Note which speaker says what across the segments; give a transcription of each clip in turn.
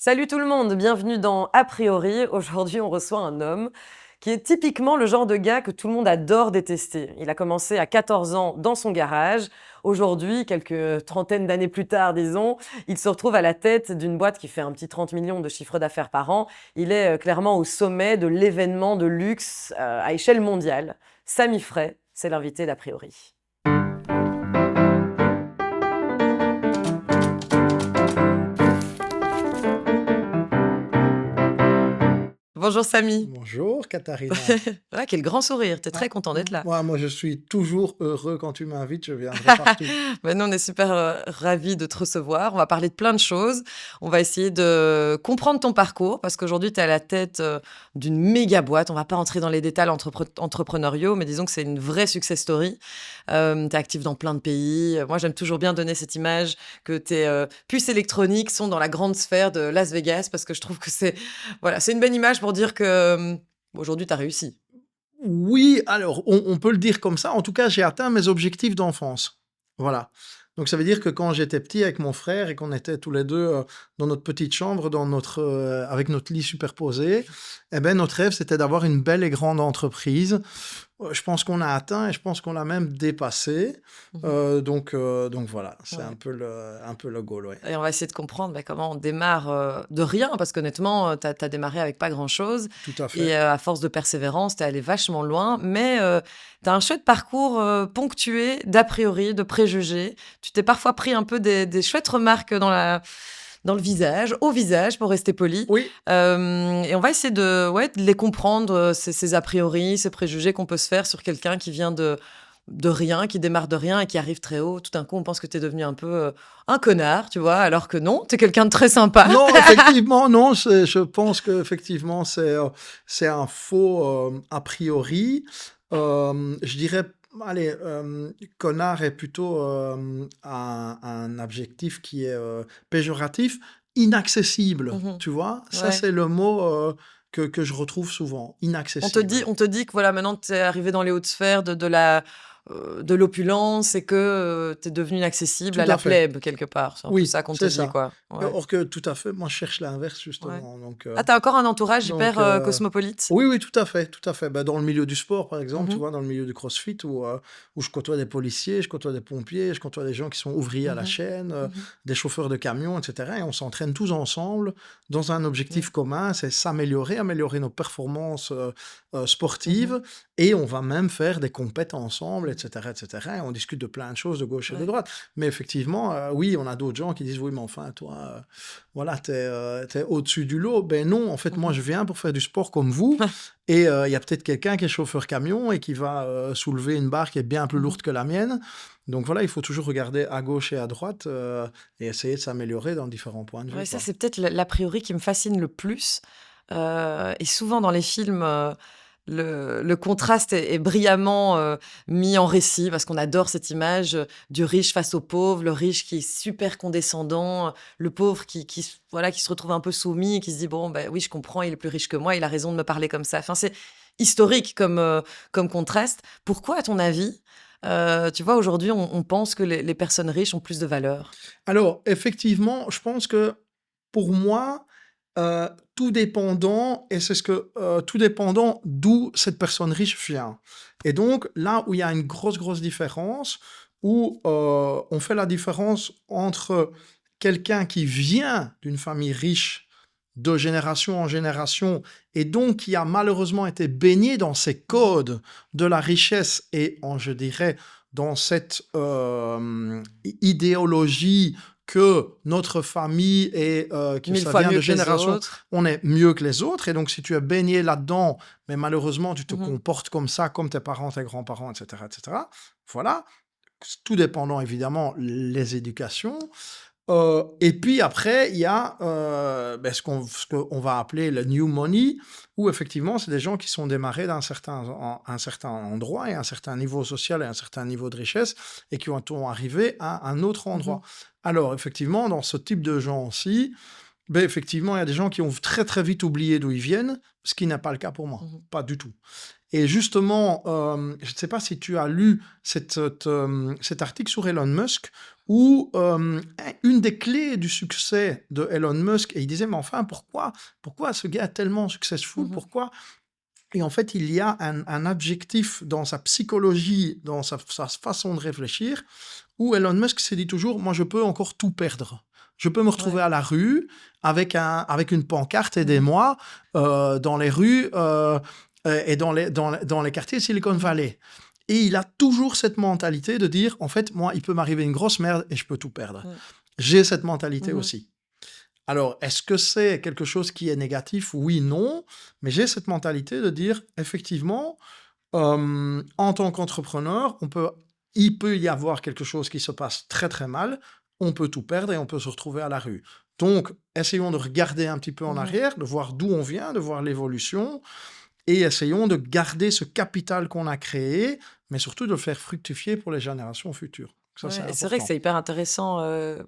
Speaker 1: Salut tout le monde, bienvenue dans A priori. Aujourd'hui, on reçoit un homme qui est typiquement le genre de gars que tout le monde adore détester. Il a commencé à 14 ans dans son garage. Aujourd'hui, quelques trentaines d'années plus tard, disons, il se retrouve à la tête d'une boîte qui fait un petit 30 millions de chiffre d'affaires par an. Il est clairement au sommet de l'événement de luxe à échelle mondiale. Samy Frey, c'est l'invité d'A priori. Bonjour Samy.
Speaker 2: Bonjour Katharina.
Speaker 1: Ouais, quel grand sourire, t'es très content d'être là.
Speaker 2: Moi, je suis toujours heureux quand tu m'invites, je viendrai partout.
Speaker 1: Ben nous, on est super ravis de te recevoir. On va parler de plein de choses. On va essayer de comprendre ton parcours parce qu'aujourd'hui, tu es à la tête d'une méga boîte. On va pas entrer dans les détails entrepreneuriaux, mais disons que c'est une vraie success story. Tu es actif dans plein de pays. Moi, j'aime toujours bien donner cette image que tes puces électroniques sont dans la grande sphère de Las Vegas parce que je trouve que c'est une belle image pour dire que aujourd'hui, tu as réussi.
Speaker 2: Oui, alors, on peut le dire comme ça. En tout cas, j'ai atteint mes objectifs d'enfance. Voilà. Donc, ça veut dire que quand j'étais petit avec mon frère et qu'on était tous les deux dans notre petite chambre, avec notre lit superposé, eh ben, notre rêve, c'était d'avoir une belle et grande entreprise. Je pense qu'on a atteint et je pense qu'on l'a même dépassé. Donc voilà, c'est
Speaker 1: Ouais.
Speaker 2: un peu le goal, ouais.
Speaker 1: Et on va essayer de comprendre comment on démarre de rien, parce qu'honnêtement, tu as démarré avec pas grand-chose.
Speaker 2: Tout à
Speaker 1: Et
Speaker 2: fait.
Speaker 1: à force de persévérance, tu es allé vachement loin. Mais tu as un chouette parcours ponctué d'a priori, de préjugés. Tu t'es parfois pris un peu des chouettes remarques dans le visage, au visage, pour rester poli.
Speaker 2: Oui,
Speaker 1: Et on va essayer de les comprendre, ces a priori, ces préjugés qu'on peut se faire sur quelqu'un qui vient de rien, qui démarre de rien et qui arrive très haut. Tout d'un coup, on pense que tu es devenu un peu un connard, tu vois, alors que non, tu es quelqu'un de très sympa.
Speaker 2: non, effectivement, non. Je pense qu'effectivement, c'est un faux a priori. Je dirais, allez, connard est plutôt un adjectif qui est péjoratif, inaccessible,
Speaker 1: Mhm.
Speaker 2: tu vois. Ça,
Speaker 1: Ouais.
Speaker 2: c'est le mot que je retrouve souvent, inaccessible.
Speaker 1: On te dit que voilà, maintenant tu es arrivé dans les hautes sphères de l'opulence et que tu es devenu inaccessible
Speaker 2: Tout
Speaker 1: à
Speaker 2: à
Speaker 1: la
Speaker 2: fait.
Speaker 1: plèbe quelque part. C'est un peu
Speaker 2: Oui,
Speaker 1: ça qu'on te
Speaker 2: c'est
Speaker 1: dit,
Speaker 2: ça.
Speaker 1: quoi. Ouais.
Speaker 2: Or que tout à fait, moi, je cherche l'inverse,
Speaker 1: Ouais.
Speaker 2: justement.
Speaker 1: Ah, t'as encore un entourage
Speaker 2: Donc,
Speaker 1: hyper cosmopolite.
Speaker 2: oui, oui, tout à fait, tout à fait. Bah, dans le milieu du sport, par exemple, tu
Speaker 1: Mhm.
Speaker 2: vois, dans le milieu du CrossFit, où je côtoie des policiers, je côtoie des pompiers, je côtoie des gens qui sont ouvriers à la
Speaker 1: Mhm.
Speaker 2: chaîne,
Speaker 1: Mhm.
Speaker 2: des chauffeurs de camions, etc. Et on s'entraîne tous ensemble dans un
Speaker 1: Ouais.
Speaker 2: objectif commun, c'est s'améliorer, améliorer nos performances
Speaker 1: Mhm.
Speaker 2: sportives, et on va même faire des compètes ensemble, etc., etc. Et on discute de plein de choses de gauche et de
Speaker 1: Ouais.
Speaker 2: droite. Mais effectivement, oui, on a d'autres gens qui disent, oui, mais enfin, toi, voilà, t'es au-dessus du lot. Ben non, en fait, moi,
Speaker 1: Mhm.
Speaker 2: je viens pour faire du sport comme vous. Et il y a peut-être quelqu'un qui est chauffeur camion et qui va soulever une barre qui est bien plus
Speaker 1: Mhm.
Speaker 2: lourde que la mienne. Donc voilà, il faut toujours regarder à gauche et à droite et essayer de s'améliorer dans différents points de
Speaker 1: Ouais,
Speaker 2: vue,
Speaker 1: ça,
Speaker 2: quoi.
Speaker 1: c'est peut-être l'a priori qui me fascine le plus. Et souvent dans les films, le contraste est brillamment mis en récit parce qu'on adore cette image du riche face au pauvre, le riche qui est super condescendant, le pauvre voilà, qui se retrouve un peu soumis et qui se dit bon, bah, oui, je comprends, il est plus riche que moi, il a raison de me parler comme ça. Enfin, c'est historique comme contraste. Pourquoi, à ton avis, tu vois, aujourd'hui, on pense que les personnes riches ont plus de valeur?
Speaker 2: Alors, effectivement, je pense que pour moi, tout dépendant, et c'est ce que tout dépendant d'où cette personne riche vient. Et donc, là où il y a une grosse, grosse différence, où on fait la différence entre quelqu'un qui vient d'une famille riche de génération en génération, et donc qui a malheureusement été baigné dans ces
Speaker 1: Mhm.
Speaker 2: codes de la richesse et, je dirais, dans cette idéologie que notre famille et que
Speaker 1: Mille
Speaker 2: ça
Speaker 1: fois
Speaker 2: vient
Speaker 1: mieux
Speaker 2: de
Speaker 1: que les
Speaker 2: génération,
Speaker 1: autres.
Speaker 2: on est mieux que les autres. Et donc, si tu es baigné là-dedans, mais malheureusement, tu te
Speaker 1: Mhm.
Speaker 2: comportes comme ça, comme tes parents, tes grands-parents, etc., etc., voilà. Tout dépendant, évidemment, les éducations. Et puis après, il y a ce qu'on va appeler le new money, où effectivement, c'est des gens qui sont démarrés un certain endroit et un certain niveau social et un certain niveau de richesse et qui ont arrivé à un autre endroit.
Speaker 1: Mhm.
Speaker 2: Alors, effectivement, dans ce type de gens aussi, ben, effectivement, il y a des gens qui ont très très vite oublié d'où ils viennent, ce qui n'est pas le cas pour moi,
Speaker 1: Mhm.
Speaker 2: pas du tout. Et justement, je ne sais pas si tu as lu cet article sur Elon Musk, où une des clés du succès de Elon Musk, et il disait, mais enfin, pourquoi ce gars est tellement successful, pourquoi? Et en fait, il y a un objectif dans sa psychologie, dans sa façon de réfléchir, où Elon Musk s'est dit toujours, moi, je peux encore tout perdre. Je peux me retrouver à la rue avec une pancarte, aidez-moi, dans les rues et dans les quartiers Silicon Valley. Et il a toujours cette mentalité de dire, en fait, moi, il peut m'arriver une grosse merde et je peux tout perdre. J'ai cette mentalité aussi. Alors, est-ce que c'est quelque chose qui est négatif? Oui, non. Mais j'ai cette mentalité de dire, effectivement, en tant qu'entrepreneur, il peut y avoir quelque chose qui se passe très, très mal. On peut tout perdre et on peut se retrouver à la rue. Donc, essayons de regarder un petit peu en arrière, de voir d'où on vient, de voir l'évolution. Et essayons de garder ce capital qu'on a créé, mais surtout de le faire fructifier pour les générations futures. Ça,
Speaker 1: c'est vrai que c'est hyper intéressant.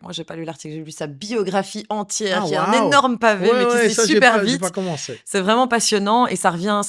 Speaker 1: Moi, j'ai pas lu l'article, j'ai lu sa biographie entière, qui est un
Speaker 2: wow.
Speaker 1: énorme pavé, mais qui se
Speaker 2: ça,
Speaker 1: lit super
Speaker 2: j'ai
Speaker 1: vite.
Speaker 2: pas commencé.
Speaker 1: C'est vraiment passionnant et ça revient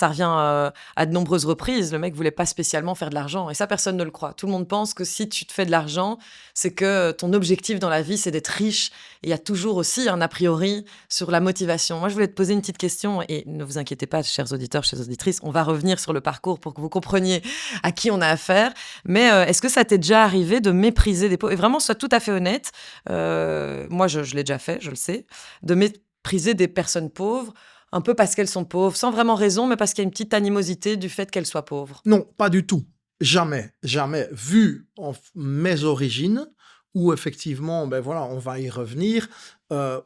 Speaker 1: à de nombreuses reprises. Le mec voulait pas spécialement faire de l'argent et ça, personne ne le croit. Tout le monde pense que si tu te fais de l'argent, c'est que ton objectif dans la vie, c'est d'être riche. Et il y a toujours aussi un a priori sur la motivation. Moi, je voulais te poser une petite question et ne vous inquiétez pas, chers auditeurs, chères auditrices, on va revenir sur le parcours pour que vous compreniez à qui on a affaire. Mais est-ce que ça t'est déjà arrivé de mépriser des pauvres? Et vraiment, sois tout à fait honnête. Moi, je l'ai déjà fait, je le sais. De mépriser des personnes pauvres, un peu parce qu'elles sont pauvres, sans vraiment raison, mais parce qu'il y a une petite animosité du fait qu'elles soient pauvres.
Speaker 2: Non, pas du tout. Jamais, jamais. Vu mes origines, où effectivement, ben voilà, on va y revenir,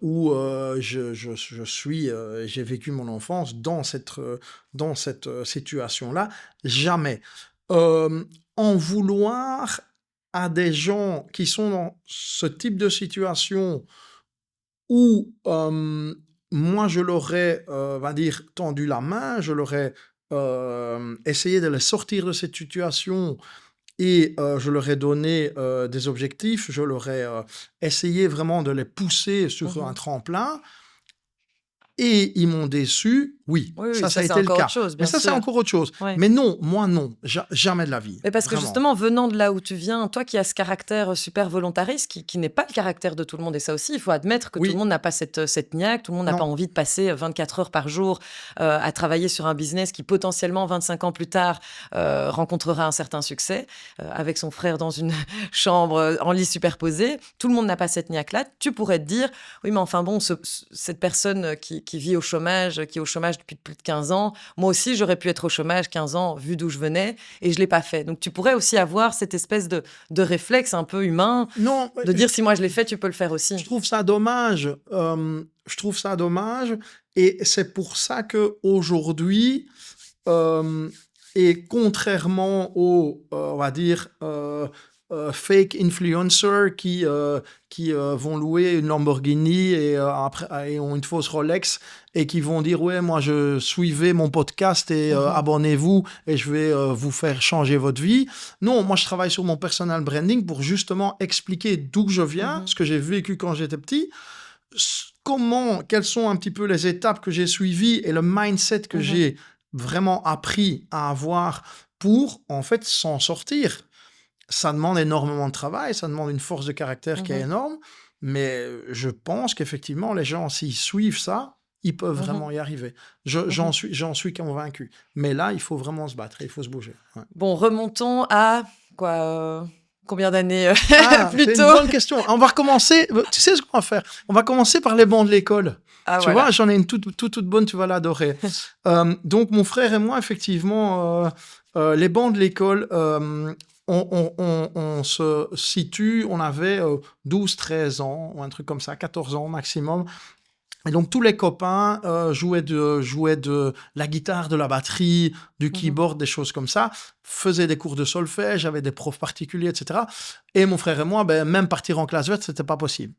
Speaker 2: où j'ai vécu mon enfance dans cette situation-là, jamais. En vouloir à des gens qui sont dans ce type de situation où moi, je leur ai, va dire, tendu la main, je leur ai essayé de les sortir de cette situation et je leur ai donné des objectifs, je leur ai essayé vraiment de les pousser sur un tremplin. Et ils m'ont déçu, oui, ça a été le cas. Mais ça, c'est encore autre chose.
Speaker 1: Ouais.
Speaker 2: Mais non, moi, non, jamais de la vie.
Speaker 1: Mais parce que justement, venant de là où tu viens, toi qui as ce caractère super volontariste, qui n'est pas le caractère de tout le monde, et ça aussi, il faut admettre que tout le monde n'a pas cette niaque, tout le monde n'a pas envie de passer 24 heures par jour à travailler sur un business qui potentiellement, 25 ans plus tard, rencontrera un certain succès, avec son frère dans une chambre en lit superposé. Tout le monde n'a pas cette niaque-là. Tu pourrais te dire, oui, mais enfin bon, cette personne qui vit au chômage, qui est au chômage depuis plus de 15 ans, moi aussi, j'aurais pu être au chômage 15 ans, vu d'où je venais, et je l'ai pas fait. Donc, tu pourrais aussi avoir cette espèce de réflexe un peu humain, de dire, si moi je l'ai fait, tu peux le faire aussi.
Speaker 2: Je trouve ça dommage. Et c'est pour ça qu'aujourd'hui, et contrairement aux, on va dire, fake influencers qui vont louer une Lamborghini et ont une fausse Rolex et qui vont dire ouais, moi je suivais mon podcast et abonnez-vous et je vais vous faire changer votre vie. Non, moi je travaille sur mon personal branding pour justement expliquer d'où je viens, ce que j'ai vécu quand j'étais petit, quelles sont un petit peu les étapes que j'ai suivies et le mindset que j'ai vraiment appris à avoir pour en fait s'en sortir. Ça demande énormément de travail, ça demande une force de caractère qui est énorme, mais je pense qu'effectivement, les gens, s'ils suivent ça, ils peuvent vraiment y arriver. J'en suis convaincu. Mais là, il faut vraiment se battre, il faut se bouger. Ouais.
Speaker 1: Bon, remontons à quoi combien d'années plus tôt?
Speaker 2: C'est une bonne question. On va recommencer. Tu sais ce qu'on va faire? On va commencer par les bancs de l'école. Tu vois, j'en ai une toute bonne, tu vas l'adorer. Donc, mon frère et moi, effectivement, les bancs de l'école... On se situe, on avait 12-13 ans, ou un truc comme ça, 14 ans maximum. Et donc, tous les copains jouaient de la guitare, de la batterie, du keyboard, des choses comme ça, faisaient des cours de solfège, avaient des profs particuliers, etc. Et mon frère et moi, même partir en classe verte, c'était pas possible.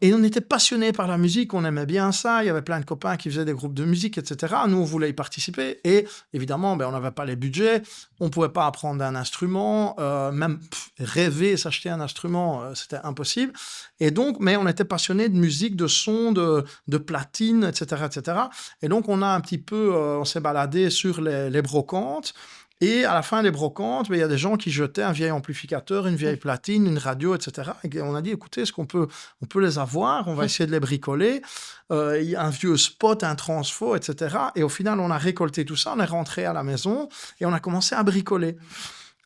Speaker 2: Et on était passionnés par la musique, on aimait bien ça. Il y avait plein de copains qui faisaient des groupes de musique, etc. Nous, on voulait y participer. Et évidemment, on n'avait pas les budgets. On ne pouvait pas apprendre un instrument. Même rêver, s'acheter un instrument, c'était impossible. Et donc, mais on était passionnés de musique, de son, de platine, etc., etc. Et donc, on a un petit peu, on s'est baladé sur les brocantes. Et à la fin des brocantes, il y a des gens qui jetaient un vieil amplificateur, une vieille platine, une radio, etc. Et on a dit, écoutez, est-ce qu'on peut les avoir? On va essayer de les bricoler. Il y a un vieux spot, un transfo, etc. Et au final, on a récolté tout ça, on est rentré à la maison et on a commencé à bricoler.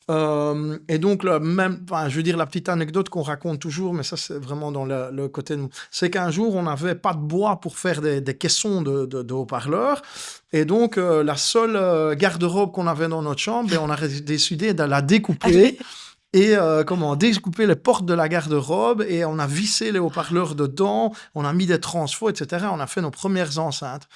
Speaker 2: Et donc, je veux dire, la petite anecdote qu'on raconte toujours, mais ça, c'est vraiment dans le côté de nous, c'est qu'un jour, on n'avait pas de bois pour faire des caissons de haut-parleurs. Et donc, la seule garde-robe qu'on avait dans notre chambre, on a décidé de la découper. Et découper les portes de la garde-robe et on a vissé les haut-parleurs dedans, on a mis des transfos, etc. On a fait nos premières enceintes.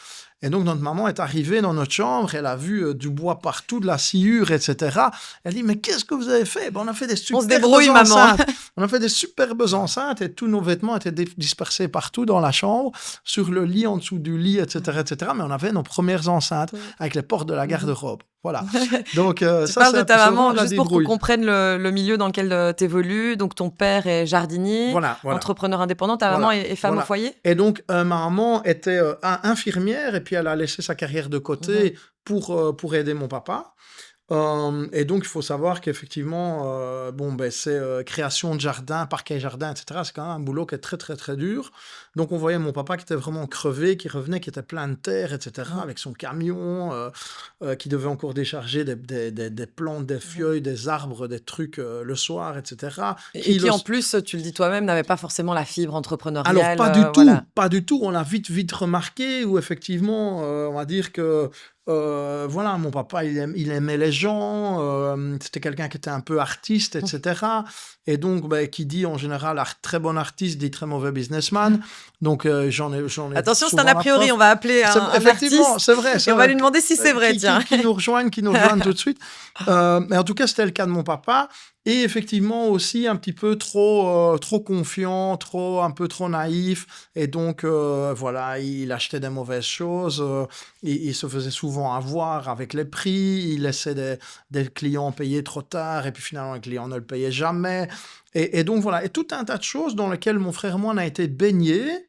Speaker 2: Et donc, notre maman est arrivée dans notre chambre, elle a vu du bois partout, de la sciure, etc. Elle dit, mais qu'est-ce que vous avez fait? On a fait des superbes enceintes. On a fait des superbes enceintes et tous nos vêtements étaient dispersés partout dans la chambre, sur le lit, en dessous du lit, etc., etc. Mais on avait nos premières enceintes avec les portes de la garde-robe. Voilà. Donc,
Speaker 1: tu parles de ta maman, juste pour qu'on comprenne le milieu dans lequel tu évolues. Donc, ton père est jardinier, entrepreneur indépendant. Ta maman est femme au foyer.
Speaker 2: Et donc, ma maman était infirmière et puis elle a laissé sa carrière de côté pour aider mon papa. Et donc, il faut savoir qu'effectivement, c'est création de jardin, parquet jardin, etc. C'est quand même un boulot qui est très, très, très dur. Donc, on voyait mon papa qui était vraiment crevé, qui revenait, qui était plein de terre, etc., avec son camion, qui devait encore décharger des plantes, des feuilles, des arbres, des trucs le soir, etc.
Speaker 1: Et qui, en plus, tu le dis toi-même, n'avait pas forcément la fibre entrepreneuriale.
Speaker 2: Alors, pas du tout. On l'a vite remarqué, où effectivement, on va dire que mon papa, il aimait les gens, c'était quelqu'un qui était un peu artiste, etc. Et donc, qui dit en général très bon artiste, dit très mauvais businessman. Donc, j'en ai
Speaker 1: Attention, c'est un a priori, on va appeler un
Speaker 2: effectivement,
Speaker 1: artiste.
Speaker 2: C'est vrai.
Speaker 1: Et on va lui demander si c'est vrai, tiens.
Speaker 2: Qui nous rejoignent tout de suite. Mais en tout cas, c'était le cas de mon papa. Et effectivement aussi un petit peu trop confiant, un peu trop naïf. Et donc, il achetait des mauvaises choses. Il se faisait souvent avoir avec les prix. Il laissait des clients payer trop tard. Et puis finalement, les clients ne le payaient jamais. Et donc, voilà. Et tout un tas de choses dans lesquelles mon frère et moi on a été baignés.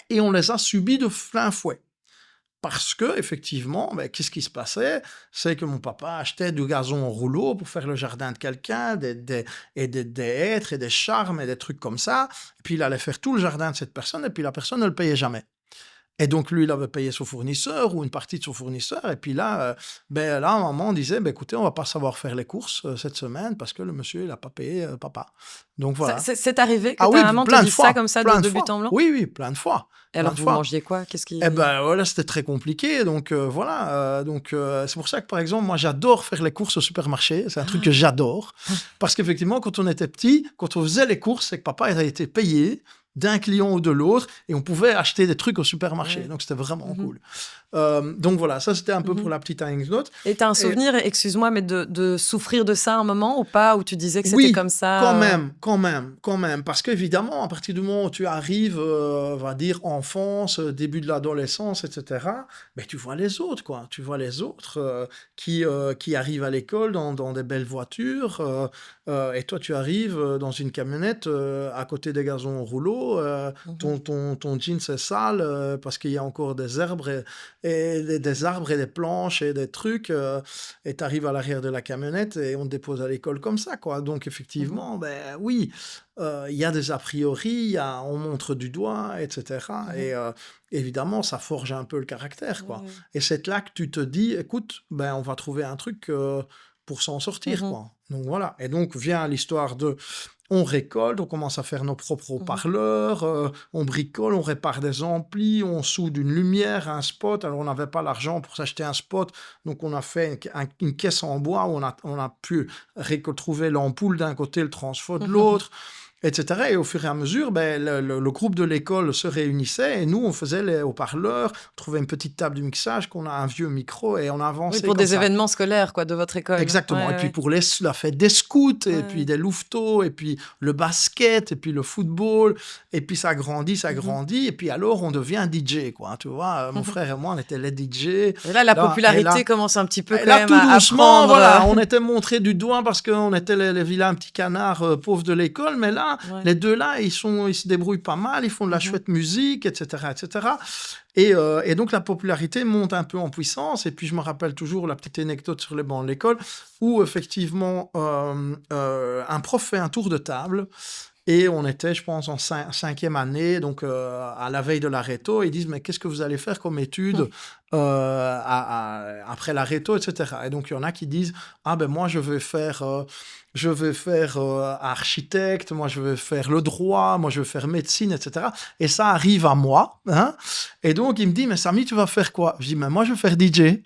Speaker 2: Et on les a subies de plein fouet. Parce que, effectivement, qu'est-ce qui se passait? C'est que mon papa achetait du gazon en rouleau pour faire le jardin de quelqu'un, des hêtres et des charmes et des trucs comme ça. Et puis, il allait faire tout le jardin de cette personne et puis la personne ne le payait jamais. Et donc, lui, il avait payé son fournisseur ou une partie de son fournisseur. Et puis là, maman disait, écoutez, on va pas savoir faire les courses cette semaine parce que le monsieur, il n'a pas payé papa. Donc, voilà.
Speaker 1: C'est arrivé que ta maman te dise ça comme ça de but en blanc?
Speaker 2: Oui, plein de fois.
Speaker 1: Et alors, vous mangiez quoi? Qu'est-ce qui...
Speaker 2: C'était très compliqué. Donc, c'est pour ça que, par exemple, moi, j'adore faire les courses au supermarché. C'est un truc que j'adore. Parce qu'effectivement, quand on était petit, quand on faisait les courses, c'est que papa avait été payé d'un client ou de l'autre, et on pouvait acheter des trucs au supermarché. Ouais. Donc, c'était vraiment cool. Donc, voilà, ça, c'était un peu pour la petite anecdote.
Speaker 1: Et tu as un souvenir, excuse-moi, mais de souffrir de ça un moment ou pas, où tu disais que c'était comme ça?
Speaker 2: Quand même. Parce qu'évidemment, à partir du moment où tu arrives, on va dire, enfance, début de l'adolescence, etc., tu vois les autres, quoi. Tu vois les autres qui arrivent à l'école dans des belles voitures, et toi, tu arrives dans une camionnette à côté des gazons au rouleau. Ton jean c'est sale parce qu'il y a encore des arbres et des planches et des trucs et tu arrives à l'arrière de la camionnette et on te dépose à l'école comme ça, quoi. Donc effectivement, oui, il y a des a priori, on montre du doigt, etc. Et évidemment, ça forge un peu le caractère, quoi. Et c'est là que tu te dis, écoute, on va trouver un truc pour s'en sortir, quoi. Donc voilà. Et donc vient l'histoire de... On récolte, on commence à faire nos propres haut-parleurs, on bricole, on répare des amplis, on soude une lumière, un spot. Alors, on n'avait pas l'argent pour s'acheter un spot, donc on a fait une caisse en bois où on a pu retrouver l'ampoule d'un côté, le transfo de l'autre. etc. Et au fur et à mesure, ben, le groupe de l'école se réunissait et nous, on faisait les haut-parleurs, on trouvait une petite table du mixage, qu'on a un vieux micro et on
Speaker 1: Oui,
Speaker 2: avançait
Speaker 1: pour
Speaker 2: comme
Speaker 1: des
Speaker 2: ça.
Speaker 1: événements scolaires, quoi, de votre école.
Speaker 2: Exactement.
Speaker 1: Ouais,
Speaker 2: Et puis
Speaker 1: ouais.
Speaker 2: pour la fête des scouts, et
Speaker 1: Ouais,
Speaker 2: puis
Speaker 1: ouais.
Speaker 2: des louveteaux, et puis le basket, et puis le football, et puis ça
Speaker 1: Mhm.
Speaker 2: grandit, et puis alors on devient DJ, quoi. Tu vois, mon frère et moi, on était les DJ.
Speaker 1: Et là, la
Speaker 2: Et là,
Speaker 1: popularité commence un petit peu
Speaker 2: et
Speaker 1: quand
Speaker 2: là,
Speaker 1: même
Speaker 2: tout
Speaker 1: à
Speaker 2: doucement,
Speaker 1: prendre.
Speaker 2: voilà, on était montré du doigt parce qu'on était les vilains petits canards pauvres de l'école, mais là,
Speaker 1: Ouais.
Speaker 2: les deux là, ils se débrouillent pas mal, ils font de la
Speaker 1: Mhm.
Speaker 2: chouette musique, etc., etc. Et donc la popularité monte un peu en puissance. Et puis je me rappelle toujours la petite anecdote sur les bancs de l'école où effectivement un prof fait un tour de table. Et on était, je pense, en cinquième année, donc à la veille de la réto. Ils disent, mais qu'est-ce que vous allez faire comme études après la réto, etc. Et donc, il y en a qui disent, ah ben moi, je vais faire architecte, moi, je vais faire le droit, moi, je vais faire médecine, etc. Et ça arrive à moi. Hein. Et donc, il me dit, mais Samy, tu vas faire quoi? Je dis, mais moi, je vais faire DJ.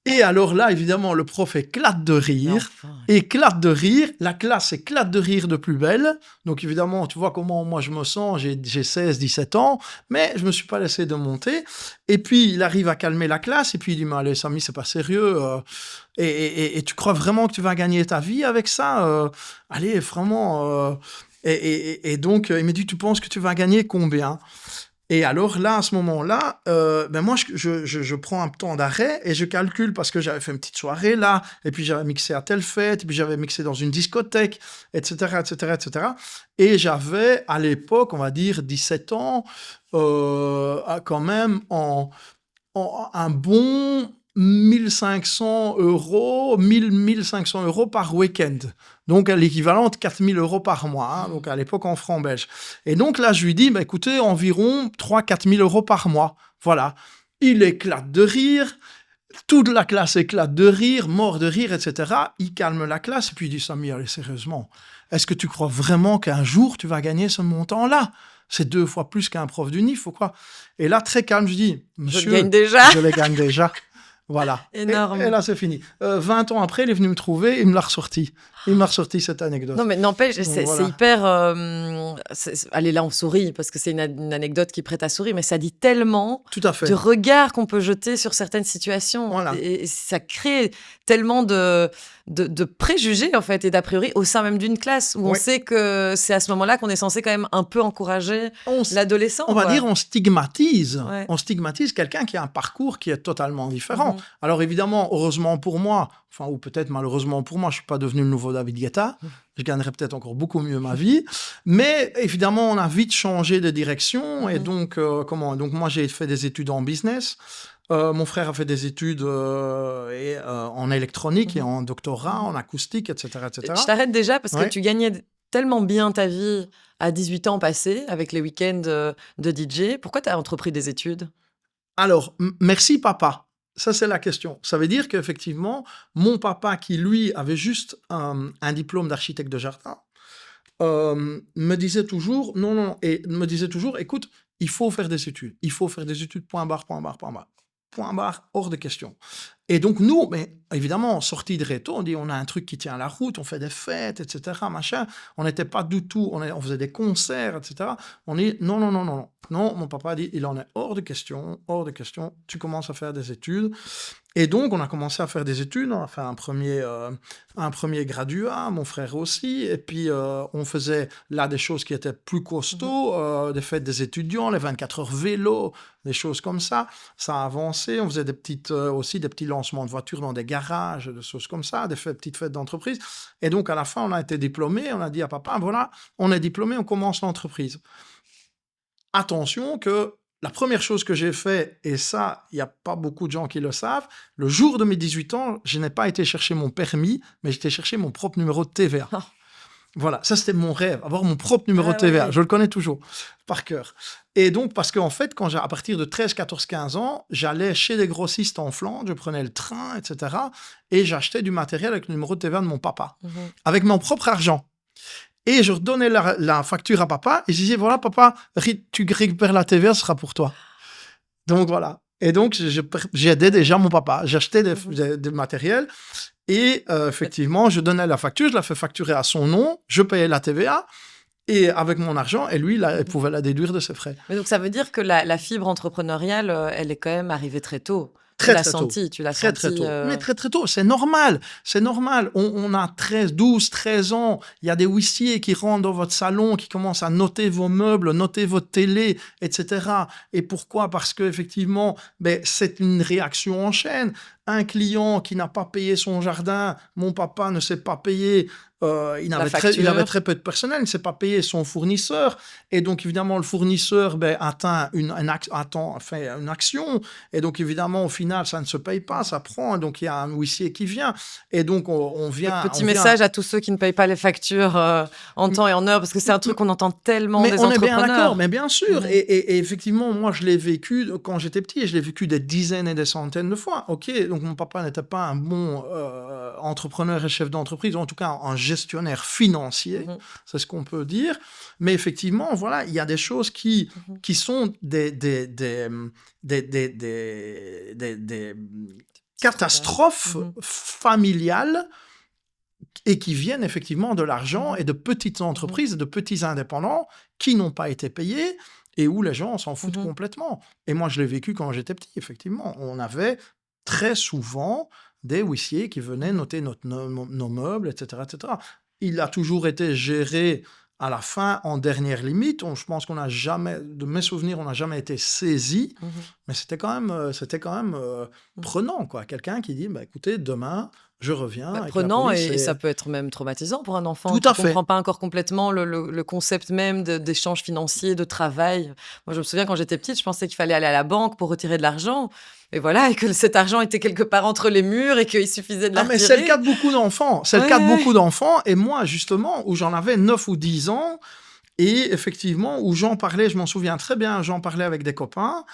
Speaker 2: Et alors là, évidemment, le prof éclate de
Speaker 1: Mais
Speaker 2: rire.
Speaker 1: enfin.
Speaker 2: Éclate de rire, la classe éclate de rire de plus belle. Donc évidemment, tu vois comment moi je me sens, j'ai 16, 17 ans, mais je me suis pas laissé de monter. Et puis il arrive à calmer la classe, et puis il dit, mais allez Samy, c'est pas sérieux, et tu crois vraiment que tu vas gagner ta vie avec ça allez, vraiment... et donc il me dit, tu penses que tu vas gagner combien? Et alors là, à ce moment-là, ben moi, je prends un temps d'arrêt et je calcule parce que j'avais fait une petite soirée là, et puis j'avais mixé à telle fête, et puis j'avais mixé dans une discothèque, etc., etc., etc. Et j'avais, à l'époque, on va dire 17 ans, quand même un bon 1500 euros, 1500 euros par week-end. Donc, à l'équivalent de 4000 euros par mois, hein, donc à l'époque en francs belges. Et donc là, je lui dis, bah, écoutez, environ 3-4 000 euros par mois. Voilà. Il éclate de rire. Toute la classe éclate de rire, mort de rire, etc. Il calme la classe et puis il dit, Samy, allez, sérieusement, est-ce que tu crois vraiment qu'un jour, tu vas gagner ce montant-là? C'est 2 fois plus qu'un prof d'UNIF ou quoi? Et là, très calme, je dis,
Speaker 1: Je le
Speaker 2: monsieur,
Speaker 1: gagne déjà.
Speaker 2: je les gagne déjà. Voilà. Et
Speaker 1: Énorme.
Speaker 2: là, c'est fini. 20 ans après, il est venu me trouver, il me l'a ressorti. Il m'a ressorti cette anecdote.
Speaker 1: Non, mais n'empêche,
Speaker 2: Donc,
Speaker 1: c'est
Speaker 2: voilà.
Speaker 1: hyper. Allez, là, on sourit parce que c'est une anecdote qui prête à sourire, mais ça dit tellement
Speaker 2: Tout à fait.
Speaker 1: de regard qu'on peut jeter sur certaines situations.
Speaker 2: Voilà.
Speaker 1: Et ça crée tellement de préjugés, en fait, et d'a priori au sein même d'une classe où on
Speaker 2: Ouais.
Speaker 1: sait que c'est à ce moment-là qu'on est censé quand même un peu encourager l'adolescent.
Speaker 2: On va
Speaker 1: quoi.
Speaker 2: dire, on stigmatise.
Speaker 1: Ouais.
Speaker 2: On stigmatise quelqu'un qui a un parcours qui est totalement différent.
Speaker 1: Mhm.
Speaker 2: Alors évidemment, heureusement pour moi, enfin, ou peut-être malheureusement pour moi, je ne suis pas devenu le nouveau David Guetta. Je gagnerais peut-être encore beaucoup mieux ma vie. Mais évidemment, on a vite changé de direction. Et donc, donc moi, j'ai fait des études en business. Mon frère a fait des études en électronique et en doctorat, en acoustique, etc., etc.
Speaker 1: Je t'arrête déjà parce que
Speaker 2: Ouais.
Speaker 1: tu gagnais tellement bien ta vie à 18 ans passés avec les week-ends de DJ. Pourquoi tu as entrepris des études?
Speaker 2: Alors, merci papa. Ça, c'est la question. Ça veut dire qu'effectivement, mon papa, qui lui avait juste un diplôme d'architecte de jardin, me disait toujours, non, et me disait toujours, écoute, il faut faire des études. Il faut faire des études, point barre, point barre, point barre. Point barre, hors de question. Et donc, nous, mais évidemment, sortis de réto, on dit, on a un truc qui tient la route, on fait des fêtes, etc., machin. On n'était pas du tout, on faisait des concerts, etc. On dit, non. Non, mon papa a dit, il en est hors de question, tu commences à faire des études. Et donc, on a commencé à faire des études, on a fait un premier graduat, mon frère aussi, et puis on faisait là des choses qui étaient plus costauds, des fêtes des étudiants, les 24 heures vélo, des choses comme ça. Ça a avancé, on faisait aussi des petits lancements de voitures dans des garages, des choses comme ça, petites fêtes d'entreprise. Et donc, à la fin, on a été diplômés, on a dit à papa, voilà, on est diplômé, on commence l'entreprise. Attention que la première chose que j'ai fait, et ça, il n'y a pas beaucoup de gens qui le savent, le jour de mes 18 ans, je n'ai pas été chercher mon permis, mais j'étais chercher mon propre numéro de TVA.
Speaker 1: Oh.
Speaker 2: Voilà, ça c'était mon rêve, avoir mon propre numéro
Speaker 1: Ah
Speaker 2: de TVA.
Speaker 1: ouais.
Speaker 2: Je le connais toujours, par cœur. Et donc, parce qu'en fait, à partir de 13, 14, 15 ans, j'allais chez des grossistes en Flandre, je prenais le train, etc. Et j'achetais du matériel avec le numéro de TVA de mon papa, avec mon propre argent. Et je redonnais la facture à papa et je disais, voilà, papa, tu récupères la TVA, ce sera pour toi. Donc, voilà. Et donc, j'aidais déjà mon papa. J'achetais des matériels et effectivement, je donnais la facture, je la fais facturer à son nom, je payais la TVA et avec mon argent, et lui, là, il pouvait la déduire de ses frais.
Speaker 1: Mais donc ça veut dire que la fibre entrepreneuriale, elle est quand même arrivée très tôt.
Speaker 2: Très, très tôt.
Speaker 1: Tu l'as
Speaker 2: Très, très
Speaker 1: senti.
Speaker 2: tôt. Mais très, très tôt. C'est normal. C'est normal. On a 13, 12, 13 ans. Il y a des huissiers qui rentrent dans votre salon, qui commencent à noter vos meubles, noter votre télé, etc. Et pourquoi? Parce que effectivement, ben, c'est une réaction en chaîne. Un client qui n'a pas payé son jardin, mon papa ne s'est pas payé, il avait très peu de personnel, il ne s'est pas payé son fournisseur. Et donc, évidemment, le fournisseur ben, atteint une action. Et donc, évidemment, au final, ça ne se paye pas, ça prend. Donc, il y a un huissier qui vient. Et donc, on vient...
Speaker 1: Petit message à tous ceux qui ne payent pas les factures en temps et en heure, parce que c'est un truc qu'on entend tellement des entrepreneurs.
Speaker 2: Mais on est bien d'accord, mais bien sûr. Et effectivement, moi, je l'ai vécu quand j'étais petit, et je l'ai vécu des dizaines et des centaines de fois. OK, donc mon papa n'était pas un bon entrepreneur et chef d'entreprise, en tout cas un gestionnaire financier, c'est ce qu'on peut dire. Mais effectivement, voilà, il y a des choses qui sont des catastrophes familiales et qui viennent effectivement de l'argent et de petites entreprises, de petits indépendants qui n'ont pas été payés et où les gens s'en foutent complètement. Et moi, je l'ai vécu quand j'étais petit, effectivement. On avait très souvent des huissiers qui venaient noter nos meubles, etc., etc. Il a toujours été géré à la fin en dernière limite. Je pense qu'on n'a jamais, de mes souvenirs, on n'a jamais été saisi, mais c'était quand même prenant, quoi. Quelqu'un qui dit, bah, écoutez, demain, je reviens.
Speaker 1: Prenant et ça peut être même traumatisant pour un enfant
Speaker 2: qui ne
Speaker 1: comprend pas encore complètement le concept même d'échange financier, de travail. Moi, je me souviens quand j'étais petite, je pensais qu'il fallait aller à la banque pour retirer de l'argent. Et voilà, et que cet argent était quelque part entre les murs et qu'il suffisait de la retirer.
Speaker 2: Mais c'est le cas de beaucoup d'enfants. C'est le cas de beaucoup d'enfants. Et moi, justement, où j'en avais 9 ou 10 ans, et effectivement, où j'en parlais, je m'en souviens très bien, j'en parlais avec des copains,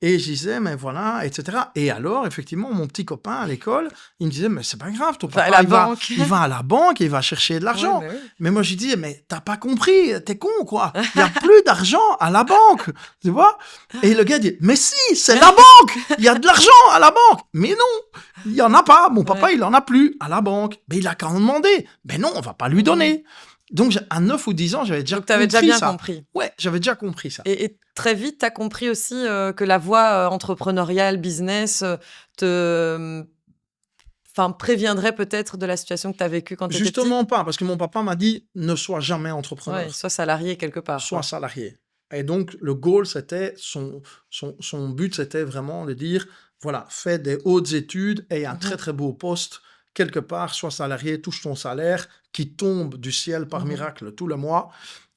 Speaker 2: et je disais, mais voilà, etc. Et alors, effectivement, mon petit copain à l'école, il me disait, mais c'est pas grave, ton papa, il va à la banque et il va chercher de l'argent.
Speaker 1: Ouais,
Speaker 2: mais moi, je dis, mais t'as pas compris, t'es con, quoi. Il n'y a plus d'argent à la banque, tu vois. Et le gars dit, mais si, c'est la banque, il y a de l'argent à la banque. Mais non, il y en a pas. Mon papa, il en a plus à la banque. Mais il a qu'à en demander. Mais non, on va pas lui donner. Donc, à 9 ou 10 ans, j'avais déjà compris ça.
Speaker 1: Donc, tu avais déjà bien compris.
Speaker 2: Ouais, j'avais déjà compris ça.
Speaker 1: Et très vite, tu as compris aussi que la voie entrepreneuriale, business, préviendrait peut-être de la situation que tu as vécue quand tu étais petit.
Speaker 2: Justement pas, parce que mon papa m'a dit, ne sois jamais entrepreneur.
Speaker 1: Ouais, sois salarié quelque part.
Speaker 2: Sois salarié. Et donc, le goal, c'était, son but, c'était vraiment de dire, voilà, fais des hautes études et un très, très beau poste quelque part, sois salarié, touche ton salaire qui tombe du ciel par miracle tout le mois.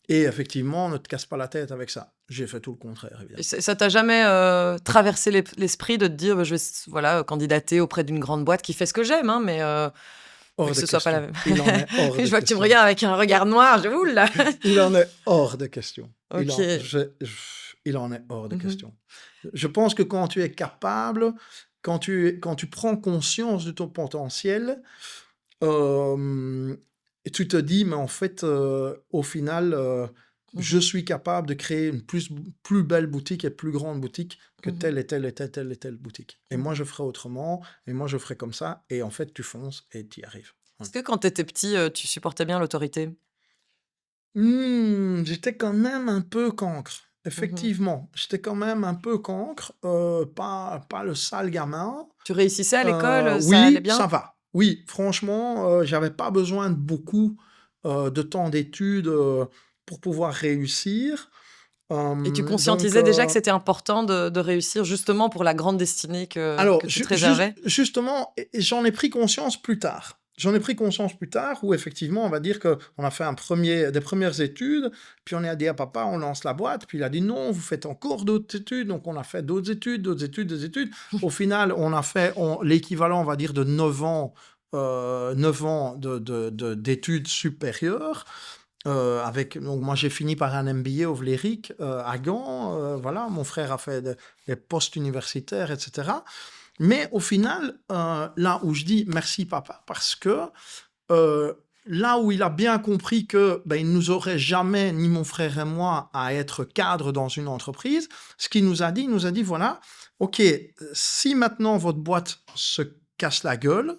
Speaker 2: Et effectivement, ne te casse pas la tête avec ça. J'ai fait tout le contraire, évidemment.
Speaker 1: Et ça t'a jamais traversé l'esprit de te dire, je vais candidater auprès d'une grande boîte qui fait ce que j'aime, hein, mais que ce soit pas la même.
Speaker 2: Il en est hors de
Speaker 1: Je vois que tu me regardes avec un regard noir, je oule là.
Speaker 2: Il en est hors de question.
Speaker 1: Okay.
Speaker 2: Il en est hors de question. Je pense que quand tu es capable, quand tu prends conscience de ton potentiel, et tu te dis, mais en fait, au final, je suis capable de créer une plus belle boutique et plus grande boutique que telle et telle boutique. Et moi, je ferai autrement, et moi, je ferai comme ça. Et en fait, tu fonces et tu y arrives.
Speaker 1: Est-ce que quand tu étais petit, tu supportais bien l'autorité?
Speaker 2: J'étais quand même un peu cancre. Effectivement, j'étais quand même un peu cancre, pas le sale gamin.
Speaker 1: Tu réussissais à l'école, ça
Speaker 2: oui,
Speaker 1: allait bien?
Speaker 2: ça va. Oui, franchement, j'avais pas besoin de beaucoup de temps d'études pour pouvoir réussir.
Speaker 1: Et tu conscientisais déjà que c'était important de réussir justement pour la grande destinée que tu te réservais?
Speaker 2: Justement, j'en ai pris conscience plus tard. Où effectivement, on va dire qu'on a fait des premières études, puis on a dit à papa, on lance la boîte, puis il a dit non, vous faites encore d'autres études, donc on a fait d'autres études. Au final, on a fait l'équivalent, on va dire, de 9 ans d'études supérieures. Donc moi j'ai fini par un MBA au Vlerick à Gand, voilà, mon frère a fait des postes universitaires, etc. Mais au final, là où je dis merci papa, parce que là où il a bien compris que il nous aurait jamais, ni mon frère et moi, à être cadre dans une entreprise, ce qu'il nous a dit, voilà, ok, si maintenant votre boîte se casse la gueule,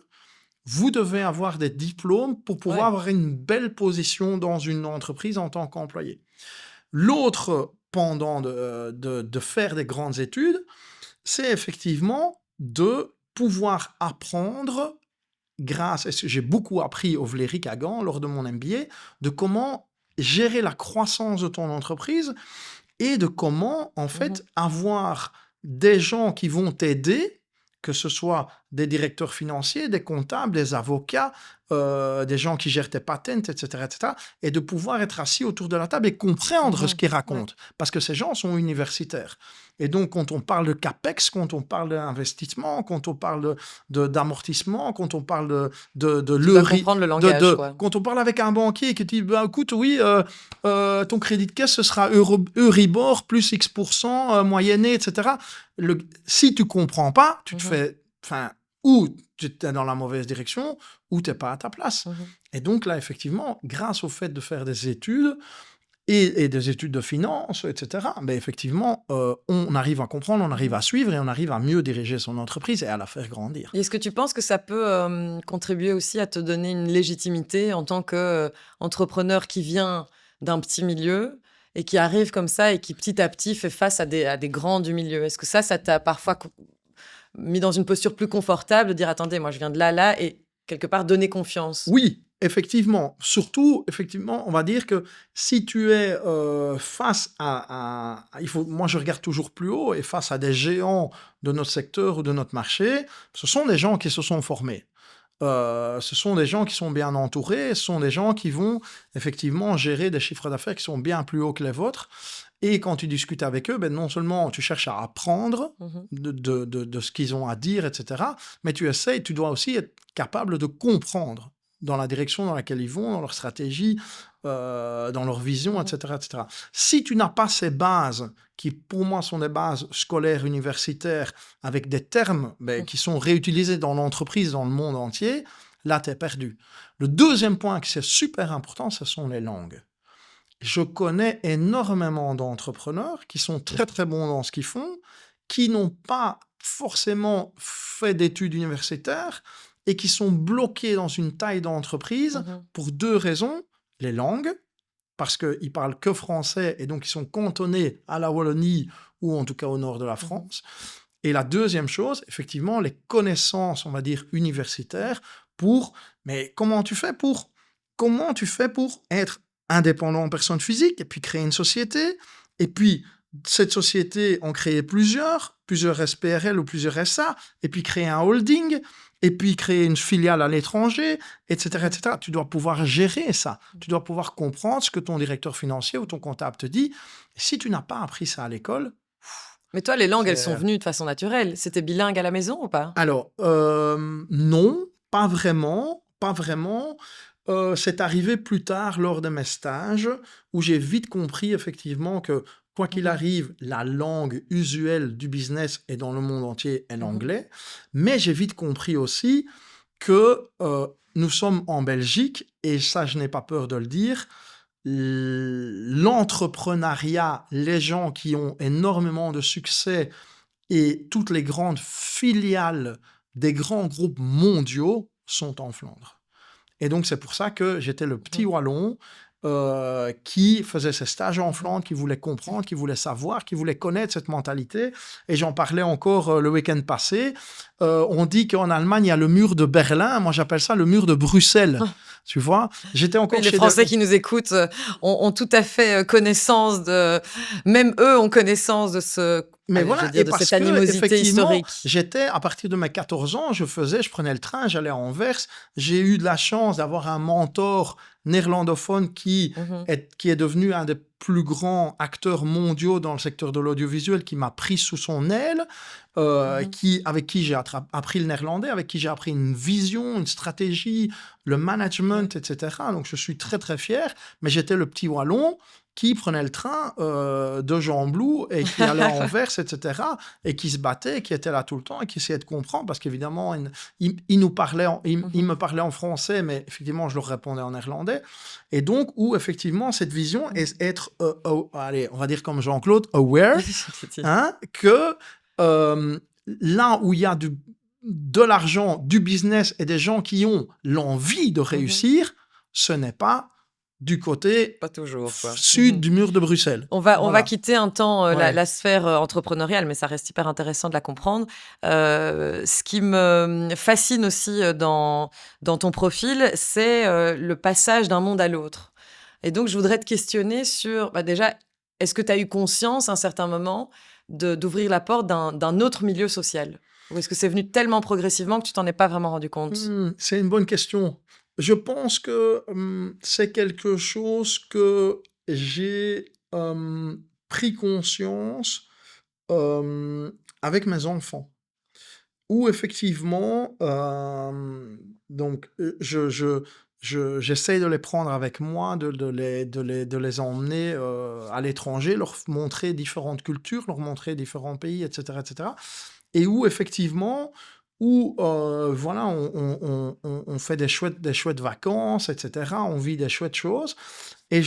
Speaker 2: vous devez avoir des diplômes pour pouvoir
Speaker 1: Ouais.
Speaker 2: avoir une belle position dans une entreprise en tant qu'employé. L'autre pendant de faire des grandes études, c'est effectivement de pouvoir apprendre grâce, et j'ai beaucoup appris au Vlery à Gand lors de mon MBA, de comment gérer la croissance de ton entreprise et de comment, en fait, avoir des gens qui vont t'aider, que ce soit des directeurs financiers, des comptables, des avocats, des gens qui gèrent tes patents, etc., et de pouvoir être assis autour de la table et comprendre ce qu'ils
Speaker 1: Ouais.
Speaker 2: racontent. Parce que ces gens sont universitaires. Et donc, quand on parle de CAPEX, quand on parle d'investissement, quand on parle d'amortissement, quand on parle de
Speaker 1: Tu dois
Speaker 2: l'euri,
Speaker 1: comprendre le langage, quoi.
Speaker 2: quand on parle avec un banquier qui te dit, bah, écoute, oui, ton crédit de caisse, ce sera Euribor plus X%, moyenné, etc. Si tu comprends pas, tu te fais... Enfin, ou tu es dans la mauvaise direction, ou tu n'es pas à ta place. Et donc là, effectivement, grâce au fait de faire des études, et des études de finance, etc., ben effectivement, on arrive à comprendre, on arrive à suivre, et on arrive à mieux diriger son entreprise et à la faire grandir.
Speaker 1: Et est-ce que tu penses que ça peut contribuer aussi à te donner une légitimité en tant qu'entrepreneur qui vient d'un petit milieu et qui arrive comme ça et qui petit à petit fait face à des grands du milieu? Est-ce que ça t'a parfois mis dans une posture plus confortable de dire attendez, moi je viens de là, et quelque part donner confiance?
Speaker 2: Oui, effectivement. Surtout, effectivement, on va dire que si tu es face moi, je regarde toujours plus haut, et face à des géants de notre secteur ou de notre marché, ce sont des gens qui se sont formés. Ce sont des gens qui sont bien entourés, ce sont des gens qui vont effectivement gérer des chiffres d'affaires qui sont bien plus hauts que les vôtres. Et quand tu discutes avec eux, ben non seulement tu cherches à apprendre de ce qu'ils ont à dire, etc., mais tu dois aussi être capable de comprendre dans la direction dans laquelle ils vont, dans leur stratégie, dans leur vision, etc., etc. Si tu n'as pas ces bases, qui pour moi sont des bases scolaires, universitaires, avec des termes qui sont réutilisés dans l'entreprise, dans le monde entier, là, tu es perdu. Le deuxième point qui est super important, ce sont les langues. Je connais énormément d'entrepreneurs qui sont très très bons dans ce qu'ils font, qui n'ont pas forcément fait d'études universitaires et qui sont bloqués dans une taille d'entreprise pour deux raisons. Les langues, parce qu'ils parlent que français et donc ils sont cantonnés à la Wallonie ou en tout cas au nord de la France. Et la deuxième chose, effectivement, les connaissances, on va dire, universitaires mais comment tu fais pour être indépendant en personne physique et puis créer une société, et puis cette société en créer plusieurs SPRL ou plusieurs SA, et puis créer un holding, et puis créer une filiale à l'étranger, etc., etc. Tu dois pouvoir gérer ça. Tu dois pouvoir comprendre ce que ton directeur financier ou ton comptable te dit. Et si tu n'as pas appris ça à l'école...
Speaker 1: Mais toi, les langues, elles sont venues de façon naturelle. C'était bilingue à la maison ou pas?
Speaker 2: Alors, non, pas vraiment. C'est arrivé plus tard lors de mes stages où j'ai vite compris effectivement que quoi qu'il arrive, la langue usuelle du business et dans le monde entier est l'anglais. Mais j'ai vite compris aussi que nous sommes en Belgique, et ça, je n'ai pas peur de le dire, l'entrepreneuriat, les gens qui ont énormément de succès et toutes les grandes filiales des grands groupes mondiaux sont en Flandre. Et donc, c'est pour ça que j'étais le petit Wallon qui faisait ses stages en Flandre, qui voulait comprendre, qui voulait savoir, qui voulait connaître cette mentalité. Et j'en parlais encore le week-end passé. On dit qu'en Allemagne, il y a le mur de Berlin. Moi, j'appelle ça le mur de Bruxelles. Tu vois, j'étais encore
Speaker 1: les Français qui nous écoutent ont tout à fait connaissance de... Même eux ont connaissance de ce...
Speaker 2: Mais voilà, et
Speaker 1: de
Speaker 2: parce
Speaker 1: cette animosité historique.
Speaker 2: J'étais, à partir de mes 14 ans, je prenais le train, j'allais à Anvers. J'ai eu de la chance d'avoir un mentor néerlandophone qui est devenu un des plus grands acteurs mondiaux dans le secteur de l'audiovisuel, qui m'a pris sous son aile, avec qui j'ai appris le néerlandais, avec qui j'ai appris une vision, une stratégie, le management, etc. Donc, je suis très, très fier. Mais j'étais le petit Wallon qui prenait le train de Jean-Blou et qui allait à Anvers, etc., et qui se battait, qui était là tout le temps et qui essayait de comprendre, parce qu'évidemment, il me parlait en français, mais effectivement, je leur répondais en néerlandais. Et donc, où effectivement, cette vision est être, allez, on va dire comme Jean-Claude, aware, que là où il y a de l'argent, du business et des gens qui ont l'envie de réussir, ce n'est pas du côté
Speaker 1: Pas toujours, quoi.
Speaker 2: sud du mur de Bruxelles.
Speaker 1: On va
Speaker 2: Voilà.
Speaker 1: quitter un temps
Speaker 2: Ouais.
Speaker 1: la sphère entrepreneuriale, mais ça reste hyper intéressant de la comprendre. Ce qui me fascine aussi dans ton profil, c'est le passage d'un monde à l'autre. Et donc, je voudrais te questionner sur, déjà, est-ce que tu as eu conscience à un certain moment d'ouvrir la porte d'un autre milieu social? Ou est-ce que c'est venu tellement progressivement que tu t'en es pas vraiment rendu compte?
Speaker 2: C'est une bonne question. Je pense que c'est quelque chose que j'ai pris conscience avec mes enfants. Où effectivement, donc j'essaye de les prendre avec moi, de les emmener à l'étranger, leur montrer différentes cultures, leur montrer différents pays, etc., etc. Et où effectivement, voilà, on fait des chouettes vacances, etc. On vit des chouettes choses. Et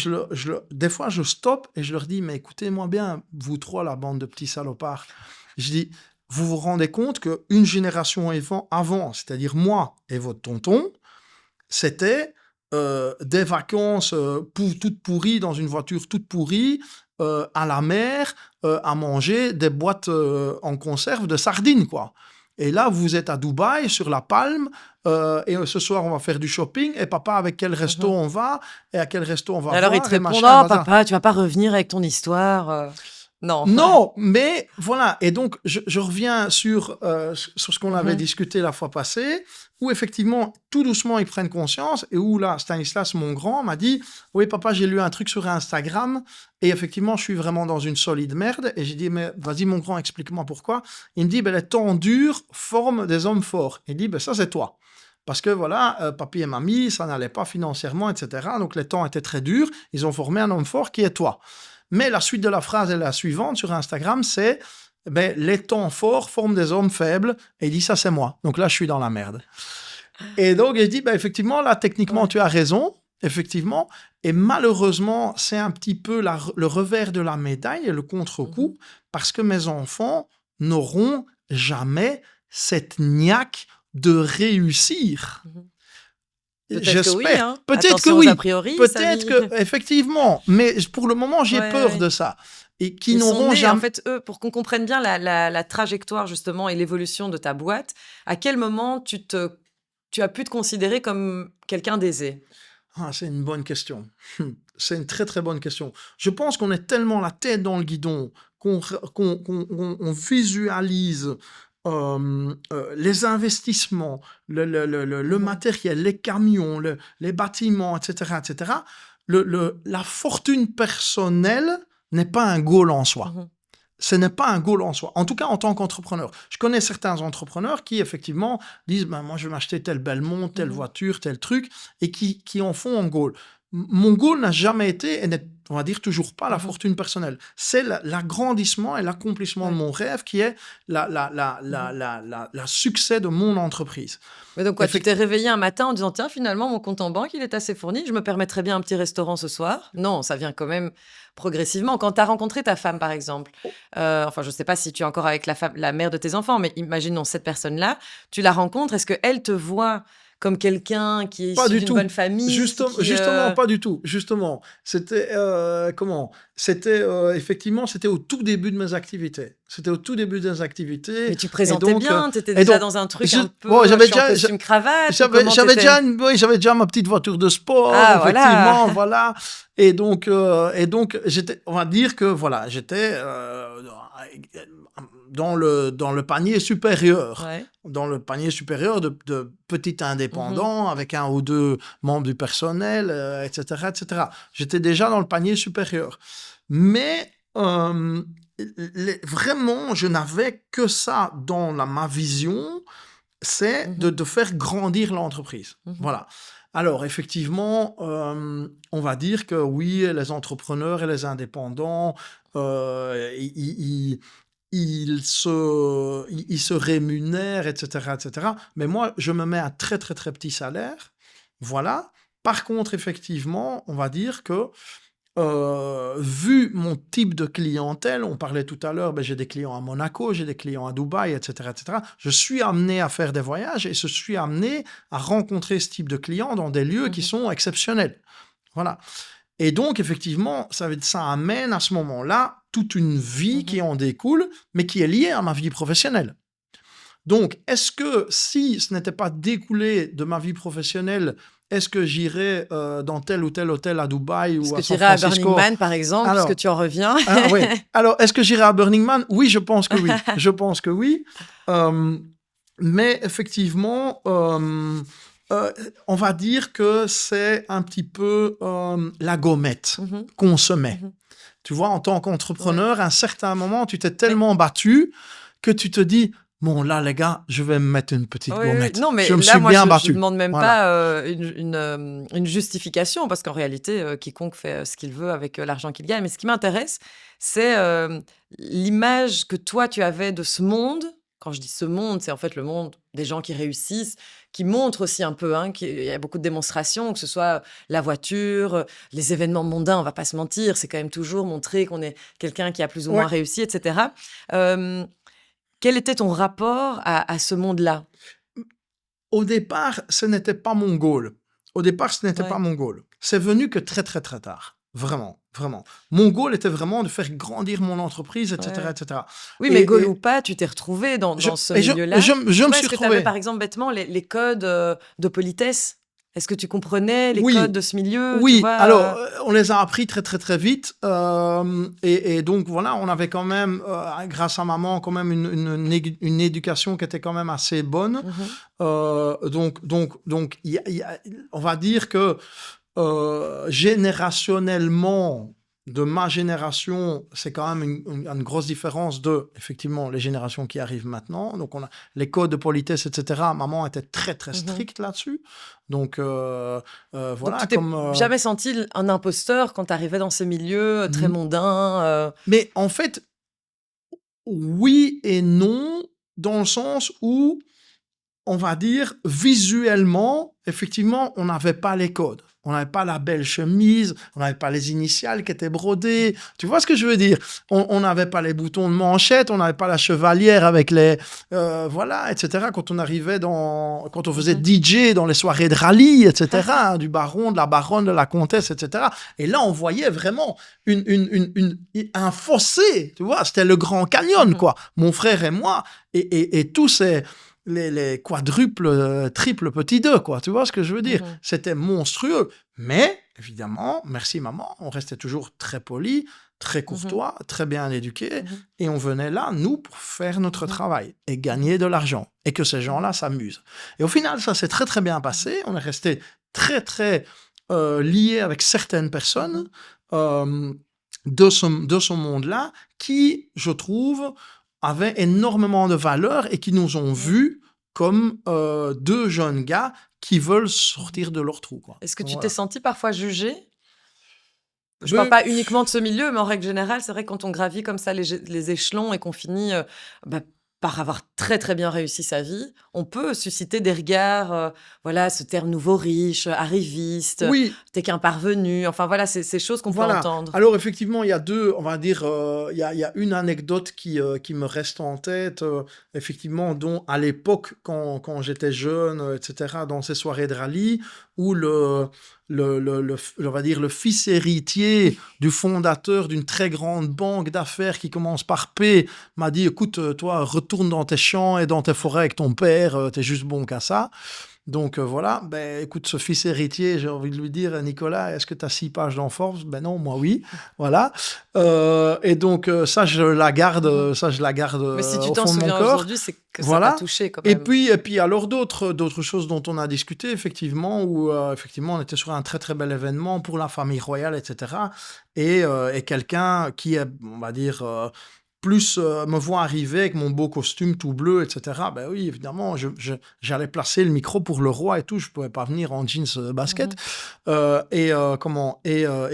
Speaker 2: des fois, je stoppe et je leur dis, mais écoutez-moi bien, vous trois, la bande de petits salopards. Je dis, vous vous rendez compte qu'une génération avant, c'est-à-dire moi et votre tonton, c'était des vacances toutes pourries dans une voiture toute pourrie, à la mer, à manger des boîtes en conserve de sardines, quoi. Et là, vous êtes à Dubaï, sur la Palme, et ce soir, on va faire du shopping, et papa, avec quel resto on va, et à quel resto on va
Speaker 1: Alors, ils
Speaker 2: voir,
Speaker 1: te
Speaker 2: et
Speaker 1: répondent,
Speaker 2: machin,
Speaker 1: oh,
Speaker 2: bazar.
Speaker 1: papa, tu vas pas revenir avec ton histoire. Non.
Speaker 2: Non, mais voilà. Et donc, je reviens sur ce qu'on avait discuté la fois passée, où effectivement, tout doucement, ils prennent conscience, et où là, Stanislas, mon grand, m'a dit, oui, papa, j'ai lu un truc sur Instagram, et effectivement, je suis vraiment dans une solide merde. Et j'ai dit, mais vas-y, mon grand, explique-moi pourquoi. Il me dit, ben, les temps durs forment des hommes forts. Il dit, ben, ça, c'est toi. Parce que voilà, papy et mamie, ça n'allait pas financièrement, etc. Donc, les temps étaient très durs. Ils ont formé un homme fort qui est toi. Mais la suite de la phrase est la suivante sur Instagram, c'est les temps forts forment des hommes faibles. Et il dit, ça, c'est moi. Donc là, je suis dans la merde. Et donc, il dit, effectivement, là, techniquement, tu as raison, effectivement. Et malheureusement, c'est un petit peu le revers de la médaille et le contre-coup, parce que mes enfants n'auront jamais cette niaque de réussir.
Speaker 1: Peut-être que oui, hein.
Speaker 2: Peut-être que
Speaker 1: Attention
Speaker 2: oui.
Speaker 1: aux a priori,
Speaker 2: Peut-être que, effectivement. Mais pour le moment, j'ai peur
Speaker 1: ouais.
Speaker 2: de ça. Et qui
Speaker 1: Ils sont
Speaker 2: n'auront
Speaker 1: nés,
Speaker 2: jamais.
Speaker 1: en fait, eux, pour qu'on comprenne bien la trajectoire, justement, et l'évolution de ta boîte, à quel moment tu as pu te considérer comme quelqu'un d'aisé?
Speaker 2: Ah, c'est une bonne question. C'est une très, très bonne question. Je pense qu'on est tellement la tête dans le guidon qu'on visualise les investissements, le matériel, les camions, les bâtiments, etc., etc. La fortune personnelle n'est pas un goal en soi. Ce n'est pas un goal en soi. En tout cas, en tant qu'entrepreneur. Je connais certains entrepreneurs qui, effectivement, disent moi, je vais m'acheter telle belle montre, telle voiture, tel truc, et qui en font un goal. Mon goal n'a jamais été, et n'est, on va dire, toujours pas la fortune personnelle. C'est l'agrandissement et l'accomplissement de mon rêve qui est la succès de mon entreprise.
Speaker 1: Mais donc, quoi, tu t'es réveillé un matin en disant, tiens, finalement, mon compte en banque, il est assez fourni, je me permettrais bien un petit restaurant ce soir? Non, ça vient quand même progressivement. Quand tu as rencontré ta femme, par exemple, enfin, je ne sais pas si tu es encore avec la mère de tes enfants, mais imaginons cette personne-là, tu la rencontres, est-ce qu'elle te voit comme quelqu'un qui est
Speaker 2: Pas
Speaker 1: issu
Speaker 2: du
Speaker 1: d'une
Speaker 2: tout.
Speaker 1: bonne famille?
Speaker 2: Justement, pas du tout. Justement, c'était C'était effectivement, c'était au tout début de mes activités.
Speaker 1: Mais tu présentais bien, tu étais déjà dans un truc un peu
Speaker 2: j'avais
Speaker 1: en costume cravate.
Speaker 2: j'avais déjà ma petite voiture de sport, effectivement, voilà. Et donc j'étais, on va dire que voilà, j'étais dans le panier supérieur.
Speaker 1: Ouais.
Speaker 2: Dans le panier supérieur de petits indépendants avec un ou deux membres du personnel, etc., etc. J'étais déjà dans le panier supérieur. Mais vraiment, je n'avais que ça dans ma vision, c'est de faire grandir l'entreprise. Voilà. Alors, effectivement, on va dire que oui, les entrepreneurs et les indépendants, ils se rémunèrent, etc., etc. Mais moi, je me mets un très, très, très petit salaire. Voilà. Par contre, effectivement, on va dire que vu mon type de clientèle, on parlait tout à l'heure, j'ai des clients à Monaco, j'ai des clients à Dubaï, etc. Je suis amené à faire des voyages et je suis amené à rencontrer ce type de clients dans des lieux qui sont exceptionnels. Voilà. Et donc, effectivement, ça amène à ce moment-là toute une vie qui en découle, mais qui est liée à ma vie professionnelle. Donc, est-ce que si ce n'était pas découlé de ma vie professionnelle, est-ce que j'irais dans tel ou tel hôtel à Dubaï
Speaker 1: Est-ce
Speaker 2: ou
Speaker 1: que
Speaker 2: à
Speaker 1: tu
Speaker 2: San
Speaker 1: irais à
Speaker 2: Francisco?
Speaker 1: Burning Man, par exemple,
Speaker 2: Alors,
Speaker 1: puisque tu en reviens?
Speaker 2: oui. Alors, est-ce que j'irai à Burning Man? Oui, je pense que oui. Je pense que oui. Mais effectivement, on va dire que c'est un petit peu la gommette qu'on se met. Tu vois, en tant qu'entrepreneur, à un certain moment, tu t'es tellement battu que tu te dis, bon, là, les gars, je vais me mettre une petite gommette.
Speaker 1: Non, mais
Speaker 2: je me
Speaker 1: là,
Speaker 2: suis
Speaker 1: moi,
Speaker 2: bien
Speaker 1: je
Speaker 2: battu.
Speaker 1: demande même
Speaker 2: Voilà.
Speaker 1: pas une justification, parce qu'en réalité, quiconque fait ce qu'il veut avec l'argent qu'il gagne. Mais ce qui m'intéresse, c'est l'image que toi, tu avais de ce monde. Quand je dis ce monde, c'est en fait le monde des gens qui réussissent, qui montrent aussi un peu, il y a beaucoup de démonstrations, que ce soit la voiture, les événements mondains, on va pas se mentir, c'est quand même toujours montrer qu'on est quelqu'un qui a plus ou moins
Speaker 2: Ouais.
Speaker 1: réussi, etc. Quel était ton rapport à ce monde-là?
Speaker 2: Au départ, ce n'était pas mon goal. Au départ, ce n'était
Speaker 1: Ouais.
Speaker 2: pas mon goal. C'est venu que très, très, très tard. Vraiment, vraiment. Mon goal était vraiment de faire grandir mon entreprise, etc.,
Speaker 1: Ouais.
Speaker 2: etc.
Speaker 1: Oui, mais goal ou pas, tu t'es retrouvé dans ce milieu-là.
Speaker 2: Je
Speaker 1: Tu
Speaker 2: me
Speaker 1: vois,
Speaker 2: suis
Speaker 1: est-ce que tu avais,
Speaker 2: retrouvé.
Speaker 1: par exemple, bêtement, les codes de politesse? Est-ce que tu comprenais les
Speaker 2: Oui,
Speaker 1: codes de ce milieu, tu
Speaker 2: oui.
Speaker 1: vois,
Speaker 2: Alors, on les a appris très, très, très vite. Et donc, voilà, on avait quand même, grâce à maman, quand même une éducation qui était quand même assez bonne. Donc, on va dire que générationnellement, de ma génération, c'est quand même une grosse différence de, effectivement, les générations qui arrivent maintenant. Donc, on a les codes de politesse, etc. Maman était très, très stricte là-dessus. Donc,
Speaker 1: Donc
Speaker 2: voilà,
Speaker 1: tu t'es
Speaker 2: comme...
Speaker 1: jamais senti un imposteur quand tu arrivais dans ces milieux très mondains?
Speaker 2: Mais en fait, oui et non, dans le sens où, on va dire, visuellement, effectivement, on n'avait pas les codes. On n'avait pas la belle chemise, on n'avait pas les initiales qui étaient brodées. Tu vois ce que je veux dire? On n'avait pas les boutons de manchette, on n'avait pas la chevalière avec les... voilà, etc. Quand on faisait DJ dans les soirées de rallye, etc. Du baron, de la baronne, de la comtesse, etc. Et là, on voyait vraiment un fossé, tu vois? C'était le Grand Canyon, quoi. Mon frère et moi, et tous ces... les quadruples, triples petits deux, quoi. Tu vois ce que je veux dire? C'était monstrueux. Mais, évidemment, merci maman, on restait toujours très poli, très courtois, très bien éduqués. Et on venait là, nous, pour faire notre travail et gagner de l'argent. Et que ces gens-là s'amusent. Et au final, ça s'est très, très bien passé. On est resté très, très liés avec certaines personnes de ce monde-là qui, je trouve, avaient énormément de valeur et qui nous ont vus comme deux jeunes gars qui veulent sortir de leur trou, quoi.
Speaker 1: Est-ce que tu
Speaker 2: Voilà.
Speaker 1: t'es senti parfois jugé? Je
Speaker 2: Ben,
Speaker 1: parle pas uniquement de ce milieu, mais en règle générale, c'est vrai que quand on gravit comme ça les échelons et qu'on finit par avoir très très bien réussi sa vie, on peut susciter des regards, voilà, ce terme nouveau riche, arriviste,
Speaker 2: oui,
Speaker 1: t'es qu'un parvenu, enfin voilà, c'est ces choses qu'on peut
Speaker 2: voilà.
Speaker 1: entendre.
Speaker 2: Alors effectivement, il y a deux, on va dire, il y a une anecdote qui me reste en tête, effectivement, dont à l'époque, quand j'étais jeune, etc., dans ces soirées de rallye, où on va dire, le fils héritier du fondateur d'une très grande banque d'affaires qui commence par P m'a dit, écoute, toi, retourne dans tes champs et dans tes forêts avec ton père, t'es juste bon qu'à ça. Donc voilà, ben écoute, ce fils héritier, j'ai envie de lui dire, Nicolas, est-ce que tu as 6 pages dans Forbes? Ben non, moi oui, voilà. Et donc ça, je la garde,
Speaker 1: Mais si tu
Speaker 2: au
Speaker 1: t'en
Speaker 2: fond de mon
Speaker 1: souviens
Speaker 2: corps.
Speaker 1: aujourd'hui, c'est que ça
Speaker 2: Voilà.
Speaker 1: t'a touché quand
Speaker 2: Et
Speaker 1: même.
Speaker 2: puis alors d'autres choses dont on a discuté, effectivement, où effectivement on était sur un très très bel événement pour la famille royale, etc. Et quelqu'un qui est, on va dire, plus me voit arriver avec mon beau costume tout bleu, etc. Ben oui, évidemment, j'allais placer le micro pour le roi et tout. Je pouvais pas venir en jeans basket. Et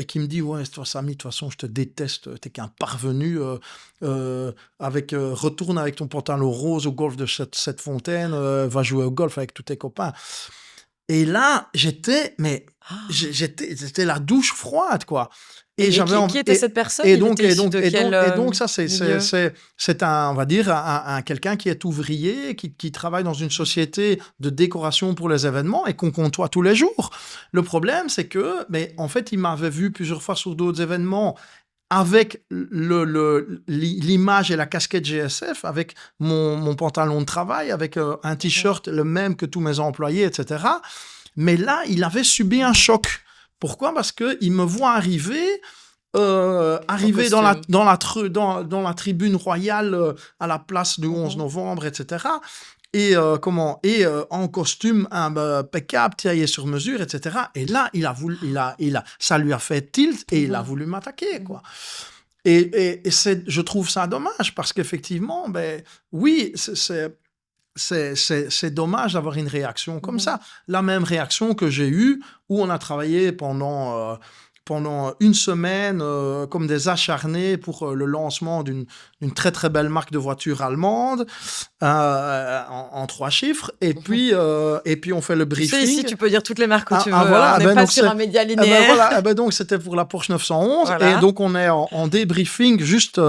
Speaker 2: qui me dit, ouais, toi, Samy, de toute façon, je te déteste. T'es qu'un parvenu. Retourne avec ton pantalon rose au golf de cette fontaine. Va jouer au golf avec tous tes copains. Et là, c'était la douche froide, quoi. Et j'avais
Speaker 1: qui était cette personne?
Speaker 2: et
Speaker 1: Il
Speaker 2: donc
Speaker 1: était
Speaker 2: et
Speaker 1: issu
Speaker 2: donc
Speaker 1: de
Speaker 2: et donc
Speaker 1: quel
Speaker 2: et donc ça
Speaker 1: milieu?
Speaker 2: c'est un, on va dire, un quelqu'un qui est ouvrier, qui travaille dans une société de décoration pour les événements et qu'on côtoie tous les jours. Le problème, c'est que, mais en fait, il m'avait vu plusieurs fois sur d'autres événements avec l'image et la casquette GSF, avec mon pantalon de travail, avec un t-shirt le même que tous mes employés, etc. Mais là, il avait subi un choc. Pourquoi? Parce qu'il me voit arriver dans
Speaker 1: costume.
Speaker 2: dans la tribune royale à la place du 11 novembre, etc. Et en costume impeccable, taillé sur mesure, etc. Et là, ça lui a fait tilt et il a voulu m'attaquer, quoi. Et je trouve ça dommage parce qu'effectivement, ben oui, c'est dommage d'avoir une réaction comme ça. La même réaction que j'ai eue où on a travaillé pendant une semaine comme des acharnés pour le lancement d'une très très belle marque de voitures allemande en 3 chiffres. Et puis on fait le
Speaker 1: Tu
Speaker 2: briefing.
Speaker 1: sais, ici, tu peux dire toutes les marques que tu veux.
Speaker 2: Voilà,
Speaker 1: On n'est pas sur un média linéaire.
Speaker 2: Donc c'était pour la Porsche 911.
Speaker 1: Voilà.
Speaker 2: Et donc on est en débriefing juste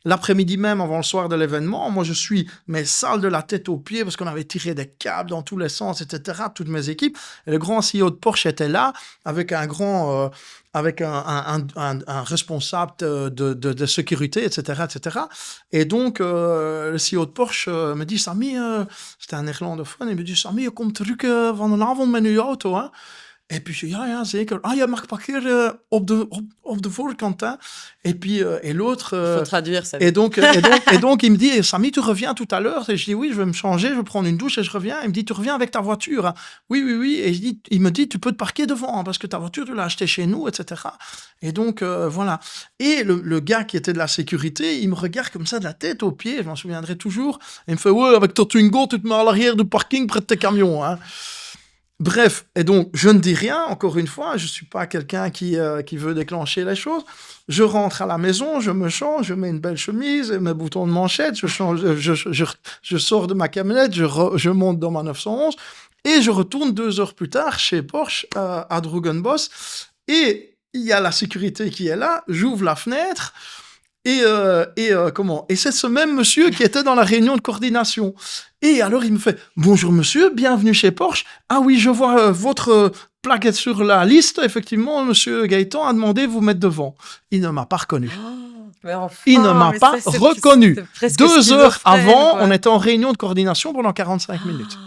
Speaker 2: l'après-midi même avant le soir de l'événement. Moi je suis mais sale de la tête aux pieds parce qu'on avait tiré des câbles dans tous les sens, etc. Toutes mes équipes. Et le grand CEO de Porsche était là avec un grand avec un responsable de sécurité, etc., etc. Et donc, le CEO de Porsche me dit, Sammy, c'était un néerlandophone, il me dit, Sammy, je komt terug vanavond met uw auto, hè? En puis je dis, ja, zeker. Ah, je mag parkeren op de voorkant, hein. Et puis, et l'autre...
Speaker 1: Il faut traduire ça.
Speaker 2: Et donc, il me dit, Samy, tu reviens tout à l'heure? Et je dis, oui, je vais me changer, je vais prendre une douche et je reviens. Il me dit, tu reviens avec ta voiture, hein? Oui, oui, oui. Et il me dit, tu peux te parquer devant, hein, parce que ta voiture, tu l'as achetée chez nous, etc. Et donc, voilà. Et le gars qui était de la sécurité, il me regarde comme ça de la tête aux pieds, je m'en souviendrai toujours. Il me fait, ouais, avec ton Twingo, tu te mets à l'arrière du parking près de tes camions, hein. Bref, et donc je ne dis rien, encore une fois, je ne suis pas quelqu'un qui veut déclencher les choses. Je rentre à la maison, je me change, je mets une belle chemise, mes boutons de manchette, je sors de ma camionnette, je monte dans ma 911 et je retourne 2 heures plus tard chez Porsche à Drogenbos et il y a la sécurité qui est là, j'ouvre la fenêtre. Et c'est ce même monsieur qui était dans la réunion de coordination. Et alors, il me fait « Bonjour monsieur, bienvenue chez Porsche. Ah oui, je vois votre plaquette sur la liste. Effectivement, monsieur Gaëtan a demandé de vous mettre devant. » Il ne m'a pas reconnu.
Speaker 1: Mais enfin,
Speaker 2: Il ne m'a pas reconnu. 2 heures avant,
Speaker 1: quoi.
Speaker 2: on était en réunion de coordination pendant 45 minutes.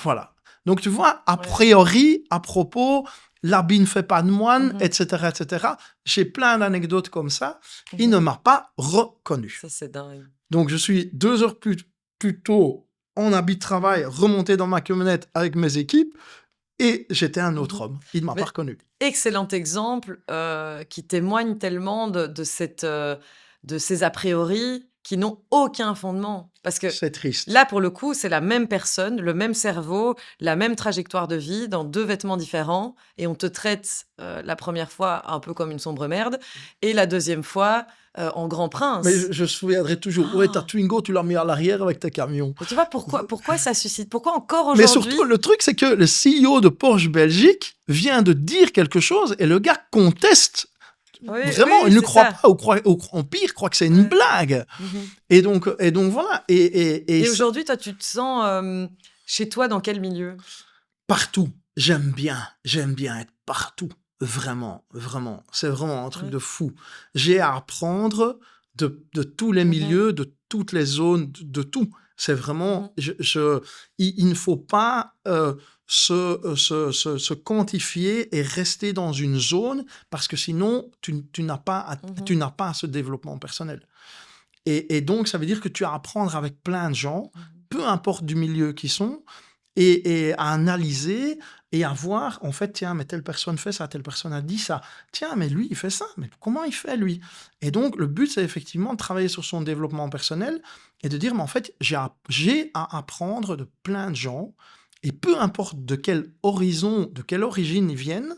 Speaker 2: Voilà. Donc, tu vois, a priori, à propos... L'habit ne fait pas de moine, etc., etc. J'ai plein d'anecdotes comme ça. Il ne m'a pas reconnu.
Speaker 1: Ça, c'est dingue.
Speaker 2: Donc, je suis 2 heures plus tôt en habit de travail, remonté dans ma camionnette avec mes équipes, et j'étais un autre homme. Il ne m'a pas reconnu.
Speaker 1: Excellent exemple qui témoigne tellement de ces a priori qui n'ont aucun fondement. Parce que
Speaker 2: c'est triste.
Speaker 1: Là, pour le coup, c'est la même personne, le même cerveau, la même trajectoire de vie, dans 2 vêtements différents, et on te traite la première fois un peu comme une sombre merde, et la deuxième fois en grand prince.
Speaker 2: Mais je me souviendrai toujours. Ouais, ta Twingo, tu l'as mis à l'arrière avec tes camions.
Speaker 1: Et tu vois, pourquoi ça suscite? Pourquoi encore aujourd'hui?
Speaker 2: Mais surtout, le truc, c'est que le CEO de Porsche Belgique vient de dire quelque chose, et le gars conteste. Vraiment, il ne croit pas, ou en pire, croit que c'est une blague. Et donc voilà. Et
Speaker 1: aujourd'hui, toi, tu te sens chez toi dans quel milieu?
Speaker 2: Partout. J'aime bien être partout. Vraiment, vraiment. C'est vraiment un truc de fou. J'ai à apprendre de tous les milieux, de toutes les zones, de tout. C'est vraiment... il ne faut pas... se quantifier et rester dans une zone parce que sinon tu n'as pas ce développement personnel et donc ça veut dire que tu as à apprendre avec plein de gens peu importe du milieu qu'ils sont et à analyser et à voir en fait tiens mais telle personne fait ça, telle personne a dit ça, tiens mais lui il fait ça, mais comment il fait lui? Et donc le but c'est effectivement de travailler sur son développement personnel et de dire mais en fait j'ai à apprendre de plein de gens. Et peu importe de quel horizon, de quelle origine ils viennent,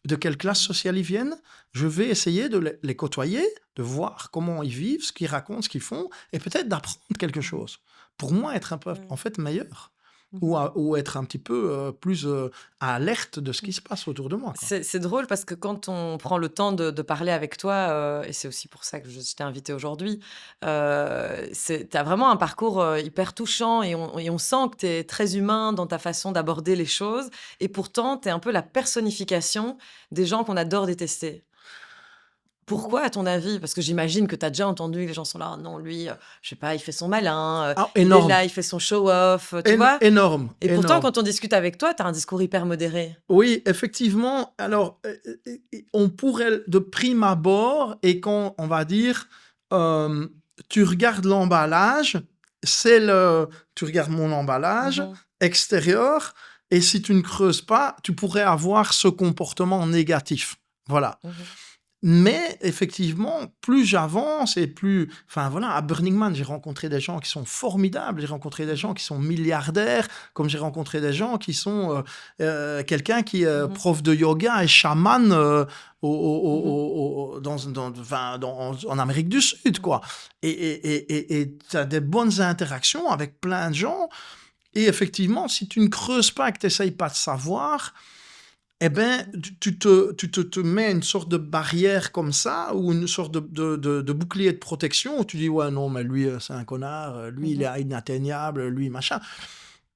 Speaker 2: de quelle classe sociale ils viennent, je vais essayer de les côtoyer, de voir comment ils vivent, ce qu'ils racontent, ce qu'ils font, et peut-être d'apprendre quelque chose. Pour moi, être un peu, en fait, meilleur. ou être un petit peu plus alerte de ce qui se passe autour de moi, quoi.
Speaker 1: C'est drôle parce que quand on prend le temps de parler avec toi, et c'est aussi pour ça que je t'ai invité aujourd'hui, tu as vraiment un parcours, hyper touchant et on sent que tu es très humain dans ta façon d'aborder les choses et pourtant tu es un peu la personnification des gens qu'on adore détester. Pourquoi à ton avis? Parce que j'imagine que tu as déjà entendu que les gens sont là: «Ah non lui, je sais pas, il fait son malin,
Speaker 2: Ah,
Speaker 1: il est
Speaker 2: énorme,
Speaker 1: là, il fait son show off», tu vois?
Speaker 2: énorme,
Speaker 1: Et pourtant
Speaker 2: énorme.
Speaker 1: quand on discute avec toi, tu as un discours hyper modéré.
Speaker 2: Oui, effectivement. Alors, on pourrait, de prime abord, et quand on va dire, tu regardes l'emballage, tu regardes mon emballage
Speaker 1: Mmh.
Speaker 2: extérieur, et si tu ne creuses pas, tu pourrais avoir ce comportement négatif. Voilà.
Speaker 1: Mmh.
Speaker 2: Mais effectivement, plus j'avance et plus... Enfin voilà, à Burning Man, j'ai rencontré des gens qui sont formidables, j'ai rencontré des gens qui sont milliardaires, comme j'ai rencontré des gens qui sont... quelqu'un qui est
Speaker 1: Mmh.
Speaker 2: prof de yoga et chaman
Speaker 1: Mmh.
Speaker 2: en Amérique du Sud, quoi. Et tu as des bonnes interactions avec plein de gens. Et effectivement, si tu ne creuses pas, que tu n'essayes pas de savoir... Eh ben, tu te mets une sorte de barrière comme ça, ou une sorte de bouclier de protection, où tu dis, ouais, non, mais lui, c'est un connard, lui, il
Speaker 1: Mmh.
Speaker 2: est inatteignable, lui, machin.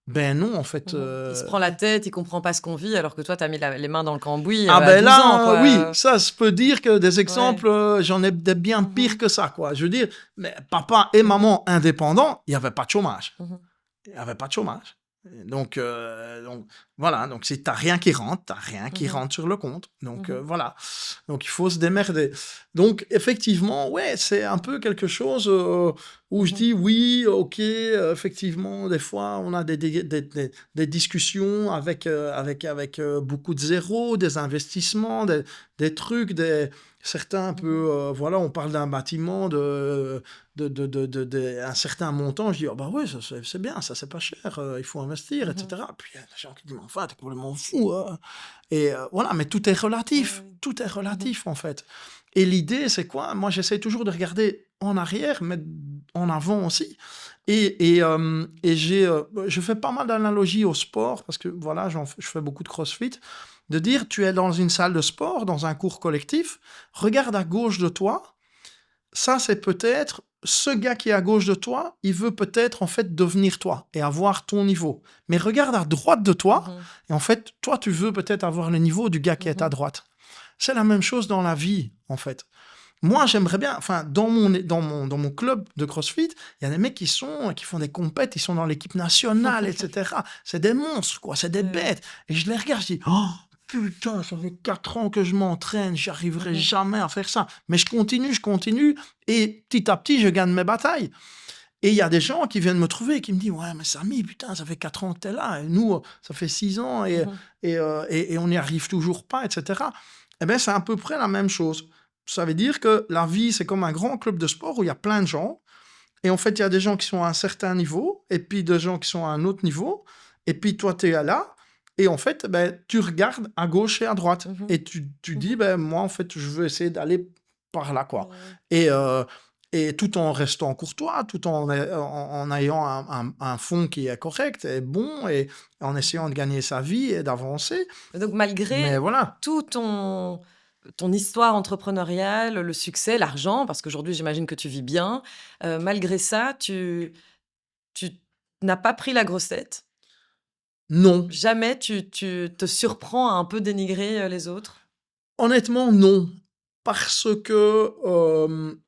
Speaker 2: Ben non, en fait.
Speaker 1: Il se prend la tête, il comprend pas ce qu'on vit, alors que toi, tu as mis les mains dans le cambouis,
Speaker 2: Ah
Speaker 1: à
Speaker 2: ben
Speaker 1: 12 ans,
Speaker 2: là, oui,
Speaker 1: quoi.
Speaker 2: ça se peut dire que des
Speaker 1: Ouais.
Speaker 2: exemples, j'en ai des bien pires
Speaker 1: Mmh.
Speaker 2: que ça, quoi. Je veux dire, mais papa et
Speaker 1: Mmh.
Speaker 2: maman indépendants, il n'y avait pas de chômage.
Speaker 1: Mmh.
Speaker 2: Il n'y avait pas de chômage. Donc voilà, donc si t'as rien qui rentre, t'as rien qui
Speaker 1: Mmh.
Speaker 2: rentre sur le compte. Donc
Speaker 1: Mmh.
Speaker 2: voilà, donc il faut se démerder. Donc effectivement, ouais, c'est un peu quelque chose où je
Speaker 1: Mmh.
Speaker 2: dis oui, ok, effectivement, des fois on a des discussions avec beaucoup de zéros, des investissements, des trucs, certains un
Speaker 1: Mmh.
Speaker 2: peu, voilà, on parle d'un bâtiment un certain montant. Je dis, ah bah oui, ça, c'est bien, ça c'est pas cher, il faut investir,
Speaker 1: Mmh.
Speaker 2: etc. Puis il y a des gens qui disent, mais enfin, t'es complètement fou, hein. Et voilà, mais
Speaker 1: Ouais, ouais.
Speaker 2: tout est
Speaker 1: Mmh.
Speaker 2: relatif en fait. Et l'idée, c'est quoi? Moi, j'essaie toujours de regarder en arrière, mais en avant aussi. Je fais pas mal d'analogies au sport, parce que voilà, je fais beaucoup de crossfit. De dire, tu es dans une salle de sport, dans un cours collectif, regarde à gauche de toi, ça c'est peut-être ce gars qui est à gauche de toi, il veut peut-être en fait devenir toi et avoir ton niveau. Mais regarde à droite de toi,
Speaker 1: Mmh.
Speaker 2: et en fait, toi tu veux peut-être avoir le niveau du gars qui est à
Speaker 1: Mmh.
Speaker 2: droite. C'est la même chose dans la vie, en fait. Moi, j'aimerais bien, enfin, dans mon club de CrossFit, il y a des mecs qui font des compètes, ils sont dans l'équipe nationale, etc. C'est des monstres, quoi, c'est des
Speaker 1: Ouais, ouais.
Speaker 2: bêtes. Et je les regarde, je dis, oh, putain, ça fait 4 ans que je m'entraîne, j'arriverai
Speaker 1: Mmh.
Speaker 2: jamais à faire ça. Mais je continue, et petit à petit, je gagne mes batailles. Et il y a des gens qui viennent me trouver et qui me disent, ouais, mais Samy, putain, ça fait 4 ans que t'es là, et nous, ça fait 6 ans,
Speaker 1: Mmh.
Speaker 2: et on n'y arrive toujours pas, etc. Eh bien, c'est à peu près la même chose. Ça veut dire que la vie, c'est comme un grand club de sport où il y a plein de gens. Et en fait, il y a des gens qui sont à un certain niveau, et puis des gens qui sont à un autre niveau. Et puis toi, tu es là. Et en fait, ben, tu regardes à gauche et à droite.
Speaker 1: Mmh.
Speaker 2: Et tu dis,
Speaker 1: Mmh.
Speaker 2: ben, moi, en fait, je veux essayer d'aller par là,
Speaker 1: Ouais,
Speaker 2: quoi.
Speaker 1: ouais.
Speaker 2: Et, euh, et tout en restant courtois, tout en ayant un fond qui est correct et bon, et en essayant de gagner sa vie et d'avancer.
Speaker 1: Et donc
Speaker 2: Mais
Speaker 1: malgré
Speaker 2: voilà.
Speaker 1: tout ton histoire entrepreneuriale, le succès, l'argent, parce qu'aujourd'hui j'imagine que tu vis bien, malgré ça, tu n'as pas pris la grosse tête?
Speaker 2: Non.
Speaker 1: Jamais tu te surprends à un peu dénigrer, les autres?
Speaker 2: Honnêtement, non. Parce que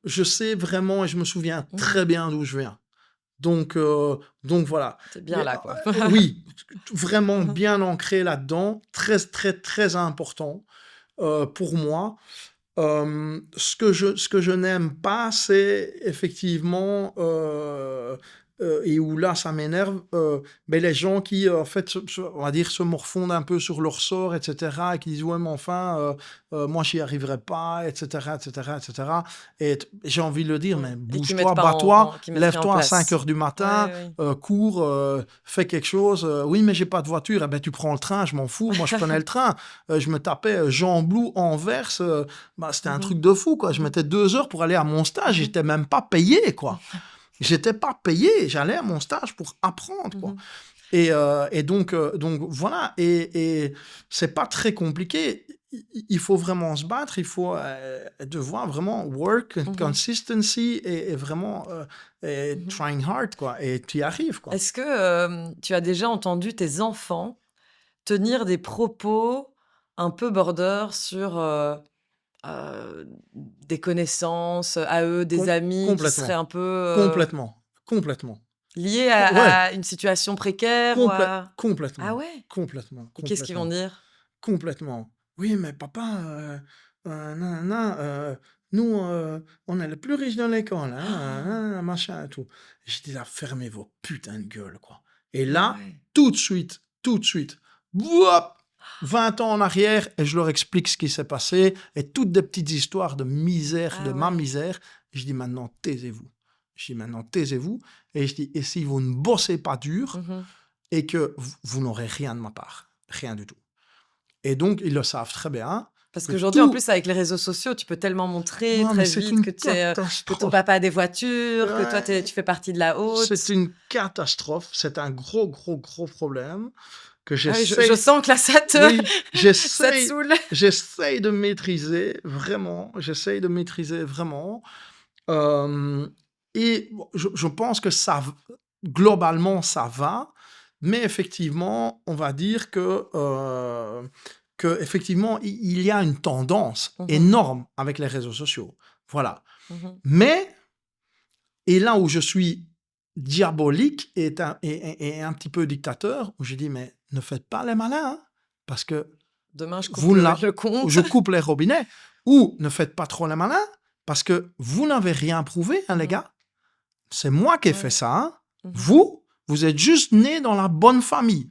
Speaker 2: je sais vraiment et je me souviens
Speaker 1: Mmh.
Speaker 2: très bien d'où je viens. Donc voilà.
Speaker 1: Tu bien
Speaker 2: Mais,
Speaker 1: là, quoi.
Speaker 2: oui, vraiment
Speaker 1: Mmh.
Speaker 2: bien ancré là-dedans, très, très, très important pour moi. Ce que je n'aime pas, c'est effectivement, et où là ça m'énerve, mais les gens qui, en fait, on va dire, se morfondent un peu sur leur sort, etc., et qui disent, ouais, mais enfin, moi, j'y arriverai pas, etc., etc., etc. J'ai envie de le dire,
Speaker 1: Mmh.
Speaker 2: mais
Speaker 1: Et qui
Speaker 2: bouge-toi,
Speaker 1: mettent pas
Speaker 2: bats-toi,
Speaker 1: qui mettent rien en
Speaker 2: lève-toi à 5
Speaker 1: place.
Speaker 2: heures du matin,
Speaker 1: Ouais,
Speaker 2: cours, fais quelque chose. Oui, mais j'ai pas de voiture. Eh ben, tu prends le train, je m'en fous. Moi, je prenais le train. Je me tapais Jean-Blou, Anvers. Bah, c'était un
Speaker 1: Mmh.
Speaker 2: truc de fou, quoi. Je mettais 2 heures pour aller à mon stage.
Speaker 1: Mmh.
Speaker 2: J'étais même pas payé, quoi. J'étais pas payé, j'allais à mon stage pour apprendre, quoi.
Speaker 1: Mmh.
Speaker 2: Et donc voilà, et c'est pas très compliqué. Il faut vraiment se battre, il faut devoir vraiment work,
Speaker 1: Mmh.
Speaker 2: consistency, et vraiment et
Speaker 1: Mmh.
Speaker 2: trying hard, quoi. Et tu y arrives, quoi.
Speaker 1: Est-ce que, tu as déjà entendu tes enfants tenir des propos un peu border sur, des connaissances à eux, des amis qui seraient
Speaker 2: Complètement,
Speaker 1: un peu,
Speaker 2: complètement, complètement.
Speaker 1: liés
Speaker 2: Ouais,
Speaker 1: à une situation précaire ou à ah
Speaker 2: complètement,
Speaker 1: ouais?
Speaker 2: complètement,
Speaker 1: Et qu'est-ce qu'ils vont
Speaker 2: complètement.
Speaker 1: dire?
Speaker 2: Complètement. «Oui, mais papa, nanana, nous, on est les plus riches de l'école, hein, machin et tout». J'ai dit: «Là, fermez vos putains de gueules, quoi». Et
Speaker 1: Ah
Speaker 2: là,
Speaker 1: ouais.
Speaker 2: tout de suite, wouop, 20 ans en arrière, et je leur explique ce qui s'est passé, et toutes des petites histoires de misère, de
Speaker 1: Ah
Speaker 2: ma
Speaker 1: ouais.
Speaker 2: misère. Je dis: «Maintenant, taisez-vous». Je dis: «Maintenant, taisez-vous», et je dis: «Et si vous ne bossez pas dur,
Speaker 1: Mmh.
Speaker 2: et que vous n'aurez rien de ma part, rien du tout». Et donc, ils le savent très bien
Speaker 1: Parce
Speaker 2: que
Speaker 1: qu'aujourd'hui, en
Speaker 2: tout...
Speaker 1: plus, avec les réseaux sociaux, tu peux tellement montrer
Speaker 2: Non, mais
Speaker 1: très
Speaker 2: c'est
Speaker 1: vite
Speaker 2: une
Speaker 1: que que ton
Speaker 2: catastrophe.
Speaker 1: papa a des voitures, que toi,
Speaker 2: Ouais,
Speaker 1: tu fais partie de la
Speaker 2: c'est
Speaker 1: haute.
Speaker 2: une catastrophe. C'est un gros, gros, gros problème que
Speaker 1: Ah oui, je
Speaker 2: j'essaye...
Speaker 1: sens que là,
Speaker 2: Oui,
Speaker 1: ça te saoule.
Speaker 2: j'essaye de maîtriser vraiment. J'essaye de maîtriser vraiment. Euh, et bon, je pense que globalement, ça va. Mais effectivement, on va dire que effectivement, il y a une tendance
Speaker 1: Mmh.
Speaker 2: énorme avec les réseaux sociaux. Voilà.
Speaker 1: Mmh.
Speaker 2: Mais, et là où je suis diabolique et un petit peu dictateur, où je dis, mais ne faites pas les malins, hein, parce que
Speaker 1: Demain, je coupe
Speaker 2: vous ne la-
Speaker 1: le compte.
Speaker 2: je coupe les robinets, ou ne faites pas trop les malins, parce que vous n'avez rien prouvé, hein, les
Speaker 1: Mmh.
Speaker 2: gars. C'est moi qui ai fait
Speaker 1: Ouais.
Speaker 2: ça, hein.
Speaker 1: Mmh.
Speaker 2: Vous êtes juste nés dans la bonne famille.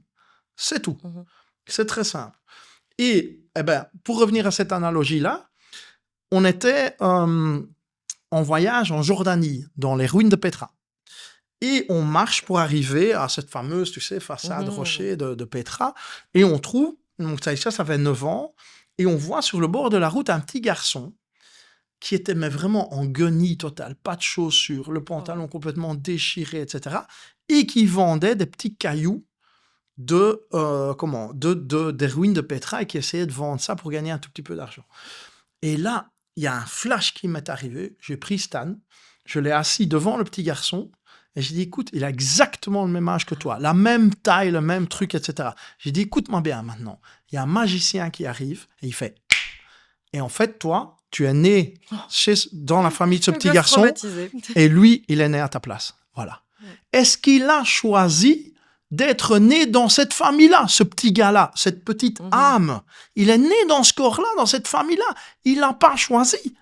Speaker 2: C'est tout.
Speaker 1: Mmh.
Speaker 2: C'est très simple. Et, eh ben, pour revenir à cette analogie-là, on était en voyage en Jordanie, dans les ruines de Petra. Et on marche pour arriver à cette fameuse, tu sais, façade
Speaker 1: Mmh.
Speaker 2: rocher de Petra. Et on trouve, donc ça fait 9 ans, et on voit sur le bord de la route un petit garçon qui était mais vraiment en guenille totale, pas de chaussures, le
Speaker 1: Oh.
Speaker 2: pantalon complètement déchiré, etc. Et qui vendait des petits cailloux des ruines de Petra, et qui essayait de vendre ça pour gagner un tout petit peu d'argent. Et là, il y a un flash qui m'est arrivé. J'ai pris Stan, je l'ai assis devant le petit garçon, et j'ai dit, écoute, il a exactement le même âge que toi, la même taille, le même truc, etc. J'ai dit, écoute-moi bien maintenant. Il y a un magicien qui arrive, et il fait... Et en fait, toi, tu es né dans la famille de ce
Speaker 1: Le
Speaker 2: petit
Speaker 1: gosse
Speaker 2: garçon,
Speaker 1: traumatisé.
Speaker 2: et lui, il est né à ta place. Voilà.
Speaker 1: Ouais.
Speaker 2: Est-ce qu'il a choisi d'être né dans cette famille-là, ce petit gars-là, cette petite
Speaker 1: Mmh.
Speaker 2: âme? Il est né dans ce corps-là, dans cette famille-là. Il l'a pas choisi.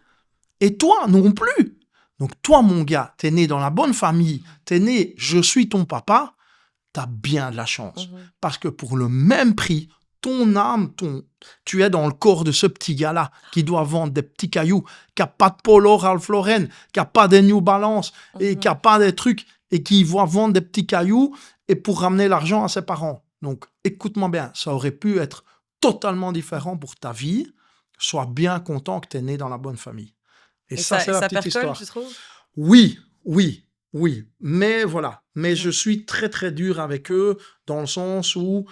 Speaker 2: Et toi non plus. Donc toi, mon gars, t'es né dans la bonne famille, t'es né, je suis ton papa, t'as bien de la chance.
Speaker 1: Mmh.
Speaker 2: Parce que pour le même prix, ton âme, tu es dans le corps de ce petit gars-là qui doit vendre des petits cailloux, qui n'a pas de polo Ralph Lauren, qui n'a pas des New Balance, et qui n'a
Speaker 1: Mmh.
Speaker 2: pas des trucs, et qui va vendre des petits cailloux et pour ramener l'argent à ses parents. Donc, écoute-moi bien, ça aurait pu être totalement différent pour ta vie. Sois bien content que tu es né dans la bonne famille. Et ça, c'est
Speaker 1: Et
Speaker 2: la
Speaker 1: ça
Speaker 2: petite
Speaker 1: percole,
Speaker 2: histoire.
Speaker 1: tu trouves?
Speaker 2: Oui, oui, oui. Mais voilà. Mais je
Speaker 1: Mmh.
Speaker 2: suis très, très dur avec eux dans le sens où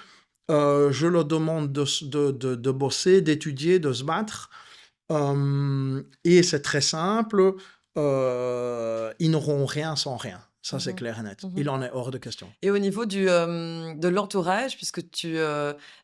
Speaker 2: je leur demande de bosser, d'étudier, de se battre. Et c'est très simple. Ils n'auront rien sans rien. Ça, c'est
Speaker 1: Mmh.
Speaker 2: clair et net.
Speaker 1: Mmh.
Speaker 2: Il en est hors de question.
Speaker 1: Et au niveau de l'entourage, puisque tu,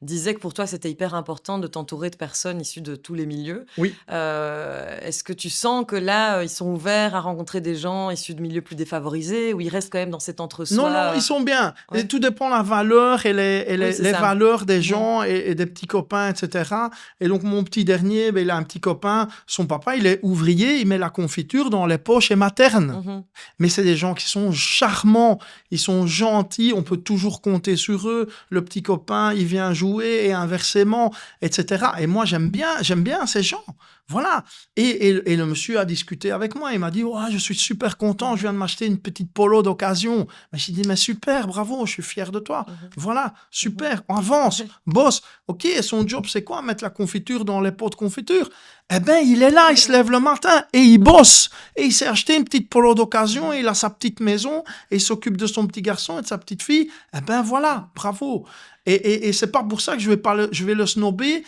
Speaker 1: disais que pour toi, c'était hyper important de t'entourer de personnes issues de tous les milieux.
Speaker 2: Oui.
Speaker 1: Est-ce que tu sens que là, ils sont ouverts à rencontrer des gens issus de milieux plus défavorisés ou ils restent quand même dans cet
Speaker 2: Non, non,
Speaker 1: entre-soi,
Speaker 2: ils sont bien. Et
Speaker 1: ouais?
Speaker 2: tout dépend de la valeur et
Speaker 1: Oui, c'est
Speaker 2: les
Speaker 1: ça.
Speaker 2: valeurs des
Speaker 1: Mmh.
Speaker 2: gens et des petits copains, etc. Et donc, mon petit dernier, ben, il a un petit copain. Son papa, il est ouvrier. Il met la confiture dans les poches et maternes.
Speaker 1: Mmh.
Speaker 2: Mais c'est des gens qui sont charmants. Ils sont gentils. On peut toujours compter sur eux. Le petit copain, il vient jouer et inversement, etc. Et moi, j'aime bien ces gens. Voilà. Et le monsieur a discuté avec moi. Il m'a dit, ouais, je suis super content, je viens de m'acheter une petite polo d'occasion. Mais j'ai dit, mais super, bravo, je suis fier de toi. Voilà, super, on avance, boss. Ok, et son job, c'est quoi? Mettre la confiture dans les pots de confiture. Eh ben, il est là, il se lève le matin et il bosse. Et il s'est acheté une petite polo d'occasion, et il a sa petite maison, et il s'occupe de son petit garçon et de sa petite fille. Eh ben voilà, bravo. Et c'est pas pour ça que je vais le snobber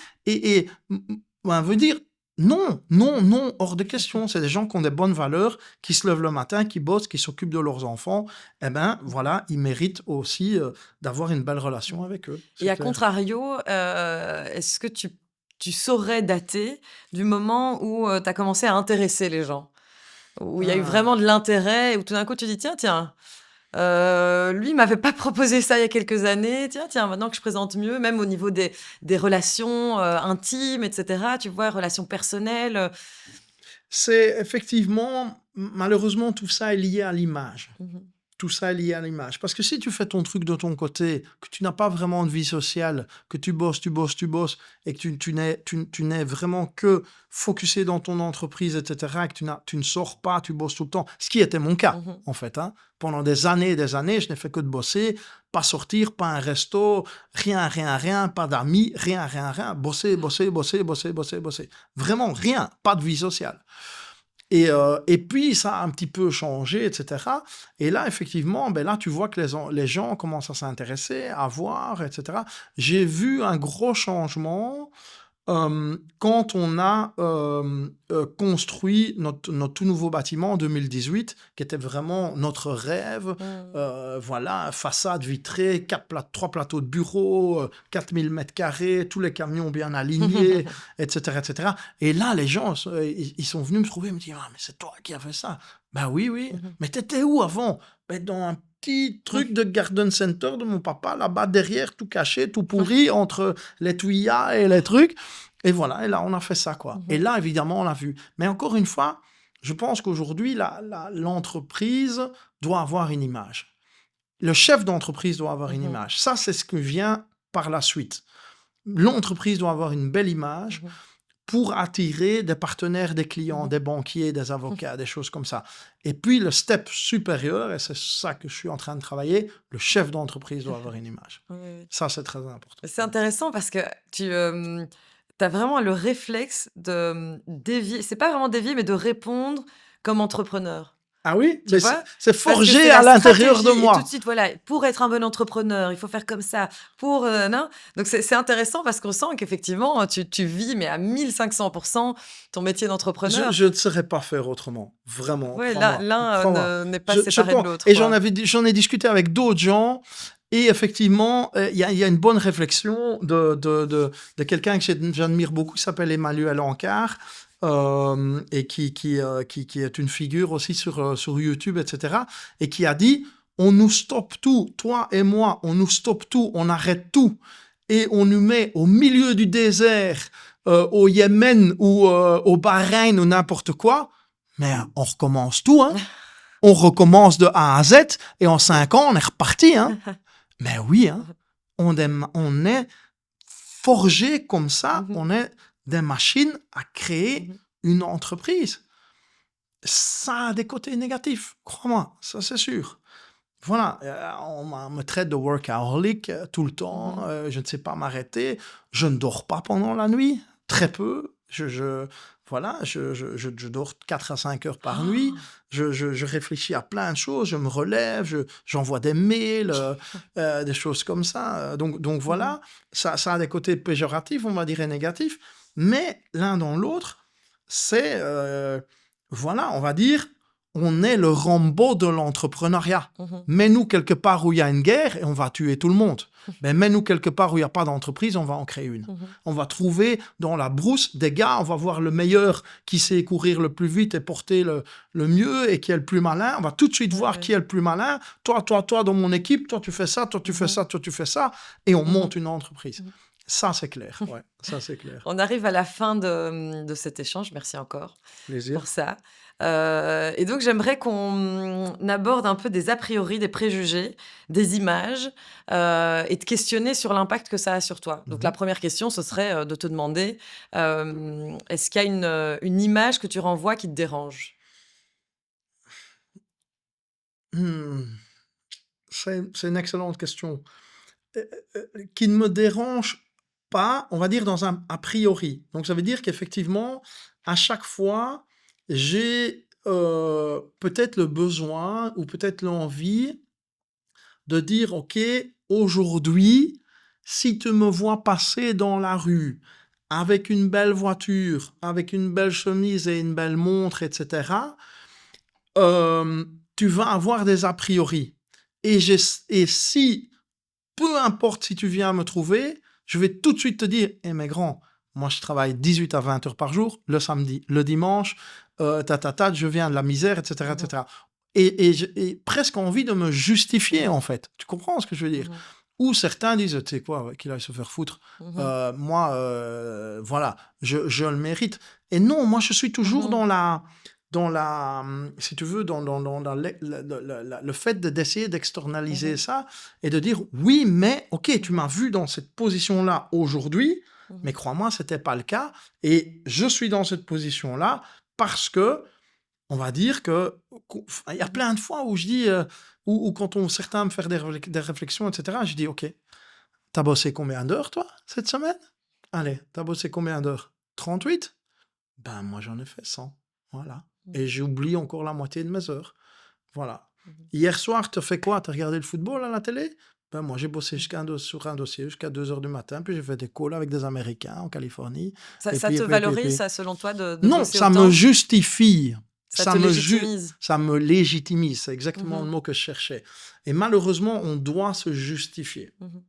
Speaker 2: ben, veut dire, non, non, non, hors de question. C'est des gens qui ont des bonnes valeurs, qui se lèvent le matin, qui bossent, qui s'occupent de leurs enfants. Eh ben voilà, ils méritent aussi d'avoir une belle relation avec eux.
Speaker 1: Et
Speaker 2: C'est
Speaker 1: à
Speaker 2: clair.
Speaker 1: contrario, est-ce que tu saurais dater du moment où, tu as commencé à intéresser les gens? Où il y a eu
Speaker 2: Ah.
Speaker 1: vraiment de l'intérêt et où tout d'un coup tu dis: «Tiens, lui il m'avait pas proposé ça il y a quelques années. Tiens, maintenant que je présente mieux», même au niveau des relations, intimes et cetera, tu vois? Relations personnelles,
Speaker 2: C'est effectivement, malheureusement, tout ça est lié à l'image.
Speaker 1: Mmh.
Speaker 2: Tout ça est lié à l'image. Parce que si tu fais ton truc de ton côté, que tu n'as pas vraiment de vie sociale, que tu bosses, tu bosses, tu bosses, et que tu n'es vraiment que focusé dans ton entreprise, etc., et que tu ne sors pas, tu bosses tout le temps, ce qui était mon cas,
Speaker 1: Mmh.
Speaker 2: en fait. Hein. Pendant des années et des années, je n'ai fait que de bosser, pas sortir, pas un resto, rien, rien, rien, pas d'amis, rien, rien, rien, bosser, bosser, bosser, bosser, bosser, bosser. Vraiment rien, pas de vie sociale. Et puis, ça a un petit peu changé, etc. Et là, effectivement, ben là, tu vois que les gens commencent à s'intéresser, à voir, etc. J'ai vu un gros changement quand on a construit notre tout nouveau bâtiment en 2018, qui était vraiment notre rêve.
Speaker 1: Mmh.
Speaker 2: Voilà, façade vitrée, 3 plateaux de bureau, 4000 mètres carrés, tous les camions bien alignés, etc., etc. Et là, les gens, ils sont venus me trouver, me dire, ah, mais c'est toi qui as fait ça. Ben oui, oui.
Speaker 1: Mmh.
Speaker 2: Mais t'étais où avant? Ben dans un petit truc de garden center de mon papa, là-bas derrière, tout caché, tout pourri, entre les tuyas et les trucs. Et voilà, et là, on a fait ça, quoi. Et
Speaker 1: Mmh.
Speaker 2: là, évidemment, on l'a vu. Mais encore une fois, je pense qu'aujourd'hui, l'entreprise doit avoir une image. Le chef d'entreprise doit avoir une
Speaker 1: Mmh.
Speaker 2: image. Ça, c'est ce que vient par la suite. L'entreprise doit avoir une belle image
Speaker 1: Mmh.
Speaker 2: pour attirer des partenaires, des clients,
Speaker 1: Mmh.
Speaker 2: des banquiers, des avocats, des choses comme ça. Et puis, le step supérieur, et c'est ça que je suis en train de travailler, le chef d'entreprise doit avoir une image.
Speaker 1: Oui, oui.
Speaker 2: Ça, c'est très important.
Speaker 1: C'est intéressant parce que tu, as vraiment le réflexe de, dévier, c'est pas vraiment dévier, mais de répondre comme entrepreneur.
Speaker 2: Ah oui?
Speaker 1: Tu
Speaker 2: Mais
Speaker 1: vois?
Speaker 2: c'est
Speaker 1: Parce que c'est
Speaker 2: forgé
Speaker 1: la
Speaker 2: à l'intérieur de
Speaker 1: stratégie et tout de
Speaker 2: moi.
Speaker 1: suite, voilà, pour être un bon entrepreneur, il faut faire comme ça, pour, non? Donc c'est intéressant parce qu'on sent qu'effectivement, tu vis, mais à 1500 ton métier d'entrepreneur.
Speaker 2: Je ne saurais pas faire autrement. Vraiment,
Speaker 1: Ouais,
Speaker 2: crois-moi.
Speaker 1: l'un,
Speaker 2: Crois-moi.
Speaker 1: n'est pas
Speaker 2: Je
Speaker 1: séparé de
Speaker 2: pense.
Speaker 1: l'autre,
Speaker 2: Et
Speaker 1: quoi.
Speaker 2: j'en ai discuté avec d'autres gens. Et effectivement, il y a une bonne réflexion de quelqu'un que j'admire beaucoup, qui s'appelle Emmanuel Ancard, et qui est une figure aussi sur YouTube, etc. Et qui a dit, on nous stoppe tout, toi et moi, on nous stoppe tout, on arrête tout. Et on nous met au milieu du désert, au Yémen ou au Bahreïn ou n'importe quoi. Mais on recommence tout, hein. On recommence de A à Z et en 5 ans, on est reparti, hein. Mais oui, hein, on est forgé comme ça,
Speaker 1: Mmh.
Speaker 2: on est des machines à créer
Speaker 1: Mmh.
Speaker 2: une entreprise. Ça a des côtés négatifs, crois-moi, ça c'est sûr. Voilà, on me traite de workaholic tout le temps,
Speaker 1: Mmh.
Speaker 2: je ne sais pas m'arrêter, je ne dors pas pendant la nuit, très peu, voilà, je dors 4 à 5 heures par nuit, je réfléchis à plein de choses, je me relève, j'envoie des mails, des choses comme ça. Donc voilà, ça a des côtés péjoratifs, on va dire, et négatifs, mais l'un dans l'autre, c'est, voilà, on va dire, on est le Rambo de l'entrepreneuriat.
Speaker 1: Mmh.
Speaker 2: Mets-nous quelque part où il y a une guerre et on va tuer tout le monde. Mais mets-nous quelque part où il n'y a pas d'entreprise, on va en créer une.
Speaker 1: Mmh.
Speaker 2: On va trouver dans la brousse des gars, on va voir le meilleur qui sait courir le plus vite et porter le mieux et qui est le plus malin. On va tout de suite voir
Speaker 1: Ouais.
Speaker 2: qui est le plus malin. Toi, dans mon équipe, toi tu fais ça, toi tu fais ça, toi tu fais ça. Et on monte une entreprise. Ça, c'est clair. Ouais, ça, c'est clair.
Speaker 1: On arrive à la fin de cet échange. Merci encore
Speaker 2: Plaisir.
Speaker 1: pour ça. Et donc, j'aimerais qu'on aborde un peu des a priori, des préjugés, des images, et te questionner sur l'impact que ça a sur toi. Donc, la
Speaker 2: Mhm.
Speaker 1: première question, ce serait de te demander, est-ce qu'il y a une image que tu renvoies qui te dérange?
Speaker 2: Hmm, c'est une excellente question. Qui ne me dérange pas, on va dire dans un a priori. Donc ça veut dire qu'effectivement, à chaque fois, j'ai peut-être le besoin ou peut-être l'envie de dire, OK, aujourd'hui, si tu me vois passer dans la rue avec une belle voiture, avec une belle chemise et une belle montre, etc., tu vas avoir des a priori. Et si peu importe si tu viens me trouver, je vais tout de suite te dire, eh mais grand, moi je travaille 18 à 20 heures par jour, le samedi, le dimanche, je viens de la misère, etc.
Speaker 1: Mhm,
Speaker 2: etc. Et presque envie de me justifier,
Speaker 1: mhm,
Speaker 2: en fait. Tu comprends ce que je veux dire?
Speaker 1: mhm,
Speaker 2: Ou certains disent, tu sais quoi, ouais, qu'il aille se faire foutre.
Speaker 1: mhm,
Speaker 2: Moi, voilà, je le mérite. Et non, moi je suis toujours
Speaker 1: mhm,
Speaker 2: si tu veux, dans le fait d'essayer d'externaliser
Speaker 1: mhm,
Speaker 2: ça et de dire oui, mais ok, tu m'as vu dans cette position-là aujourd'hui, mais
Speaker 1: mhm,
Speaker 2: crois-moi, c'était pas le cas. Et je suis dans cette position-là parce que, on va dire il y a
Speaker 1: mhm.
Speaker 2: plein de fois où je dis, ou quand certains me font des réflexions, etc., je dis ok, t'as bossé combien d'heures toi cette semaine? Allez, t'as bossé combien d'heures? 38. Ben moi j'en ai fait 100. Voilà. Et
Speaker 1: Mhm,
Speaker 2: j'oublie encore la moitié de mes heures. Voilà.
Speaker 1: mhm,
Speaker 2: Hier soir, tu as fait quoi? Tu as regardé le football à la télé? Ben moi, j'ai bossé
Speaker 1: mhm.
Speaker 2: sur un dossier jusqu'à 2 heures du matin, puis j'ai fait des calls avec des Américains en Californie.
Speaker 1: Ça,
Speaker 2: Et
Speaker 1: ça
Speaker 2: puis, et
Speaker 1: te
Speaker 2: puis, et puis, et
Speaker 1: valorise,
Speaker 2: puis.
Speaker 1: ça, selon toi, de
Speaker 2: Non,
Speaker 1: bosser
Speaker 2: ça me
Speaker 1: autant?
Speaker 2: justifie.
Speaker 1: Ça te légitimise?
Speaker 2: Ça me légitimise. C'est exactement le
Speaker 1: Mhm,
Speaker 2: mot que je cherchais. Et malheureusement, on doit se justifier.
Speaker 1: mhm.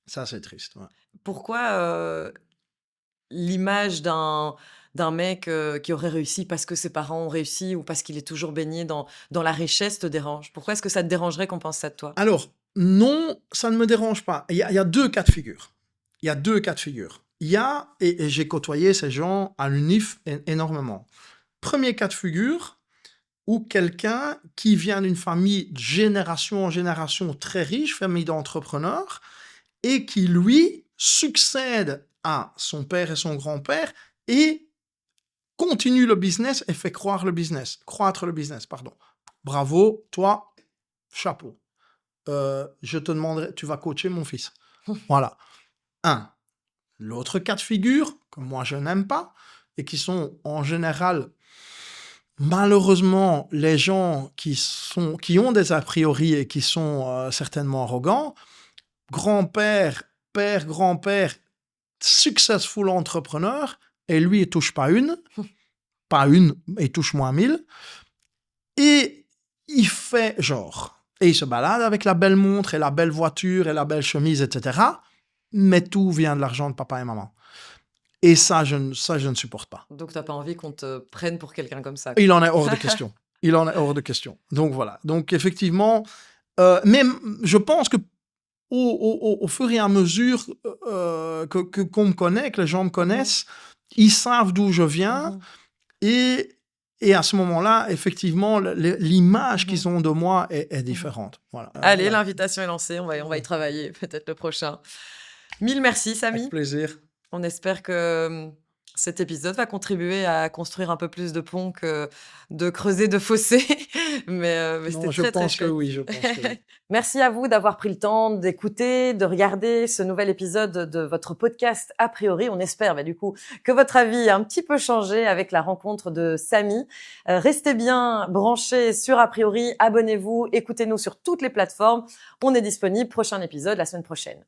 Speaker 2: Ça, c'est triste. Ouais.
Speaker 1: Pourquoi, l'image d'un mec, qui aurait réussi parce que ses parents ont réussi ou parce qu'il est toujours baigné dans la richesse te dérange? Pourquoi est-ce que ça te dérangerait qu'on pense ça de toi?
Speaker 2: Alors, non, ça ne me dérange pas. Il y a deux cas de figure. Il y a deux cas de figure. Il y a, et j'ai côtoyé ces gens à l'UNIF énormément. Premier cas de figure, où quelqu'un qui vient d'une famille de génération en génération très riche, famille d'entrepreneurs, et qui, lui, succède à son père et son grand-père et continue le business et fait croître le business, pardon. Bravo, toi, chapeau. Je te demanderai, tu vas coacher mon fils. Voilà. Un. L'autre cas de figure, que moi je n'aime pas, et qui sont en général, malheureusement, les gens qui ont des a priori et qui sont certainement arrogants, grand-père, père, grand-père, successful entrepreneur, et lui, il touche pas une, il touche moins 1000, et il fait genre. Et il se balade avec la belle montre et la belle voiture et la belle chemise, etc. Mais tout vient de l'argent de papa et maman. Et ça, je ne supporte pas.
Speaker 1: Donc t'as pas envie qu'on te prenne pour quelqu'un comme ça,
Speaker 2: Il
Speaker 1: quoi?
Speaker 2: en est hors de question. Il en est hors de question. Donc voilà. Donc effectivement, même, je pense que au fur et à mesure qu'on me connaît, que les gens me
Speaker 1: Mmh.
Speaker 2: connaissent, ils savent d'où je viens.
Speaker 1: Mmh.
Speaker 2: Et, et à ce moment-là, effectivement, l'image
Speaker 1: Mmh.
Speaker 2: qu'ils ont de moi est
Speaker 1: Mmh.
Speaker 2: différente. Voilà.
Speaker 1: Allez,
Speaker 2: Voilà.
Speaker 1: l'invitation est lancée, on va y travailler peut-être le prochain. Mille merci
Speaker 2: Avec
Speaker 1: Samy.
Speaker 2: plaisir.
Speaker 1: On espère que, cet épisode va contribuer à construire un peu plus de ponts que de creuser de fossés. Mais
Speaker 2: Non,
Speaker 1: c'était
Speaker 2: je
Speaker 1: très, très
Speaker 2: pense que
Speaker 1: chouette.
Speaker 2: oui, je pense que oui.
Speaker 1: Merci à vous d'avoir pris le temps d'écouter, de regarder ce nouvel épisode de votre podcast A priori. On espère, du coup, que votre avis a un petit peu changé avec la rencontre de Samy. Restez bien branchés sur A priori, abonnez-vous, écoutez-nous sur toutes les plateformes. On est disponible, prochain épisode la semaine prochaine.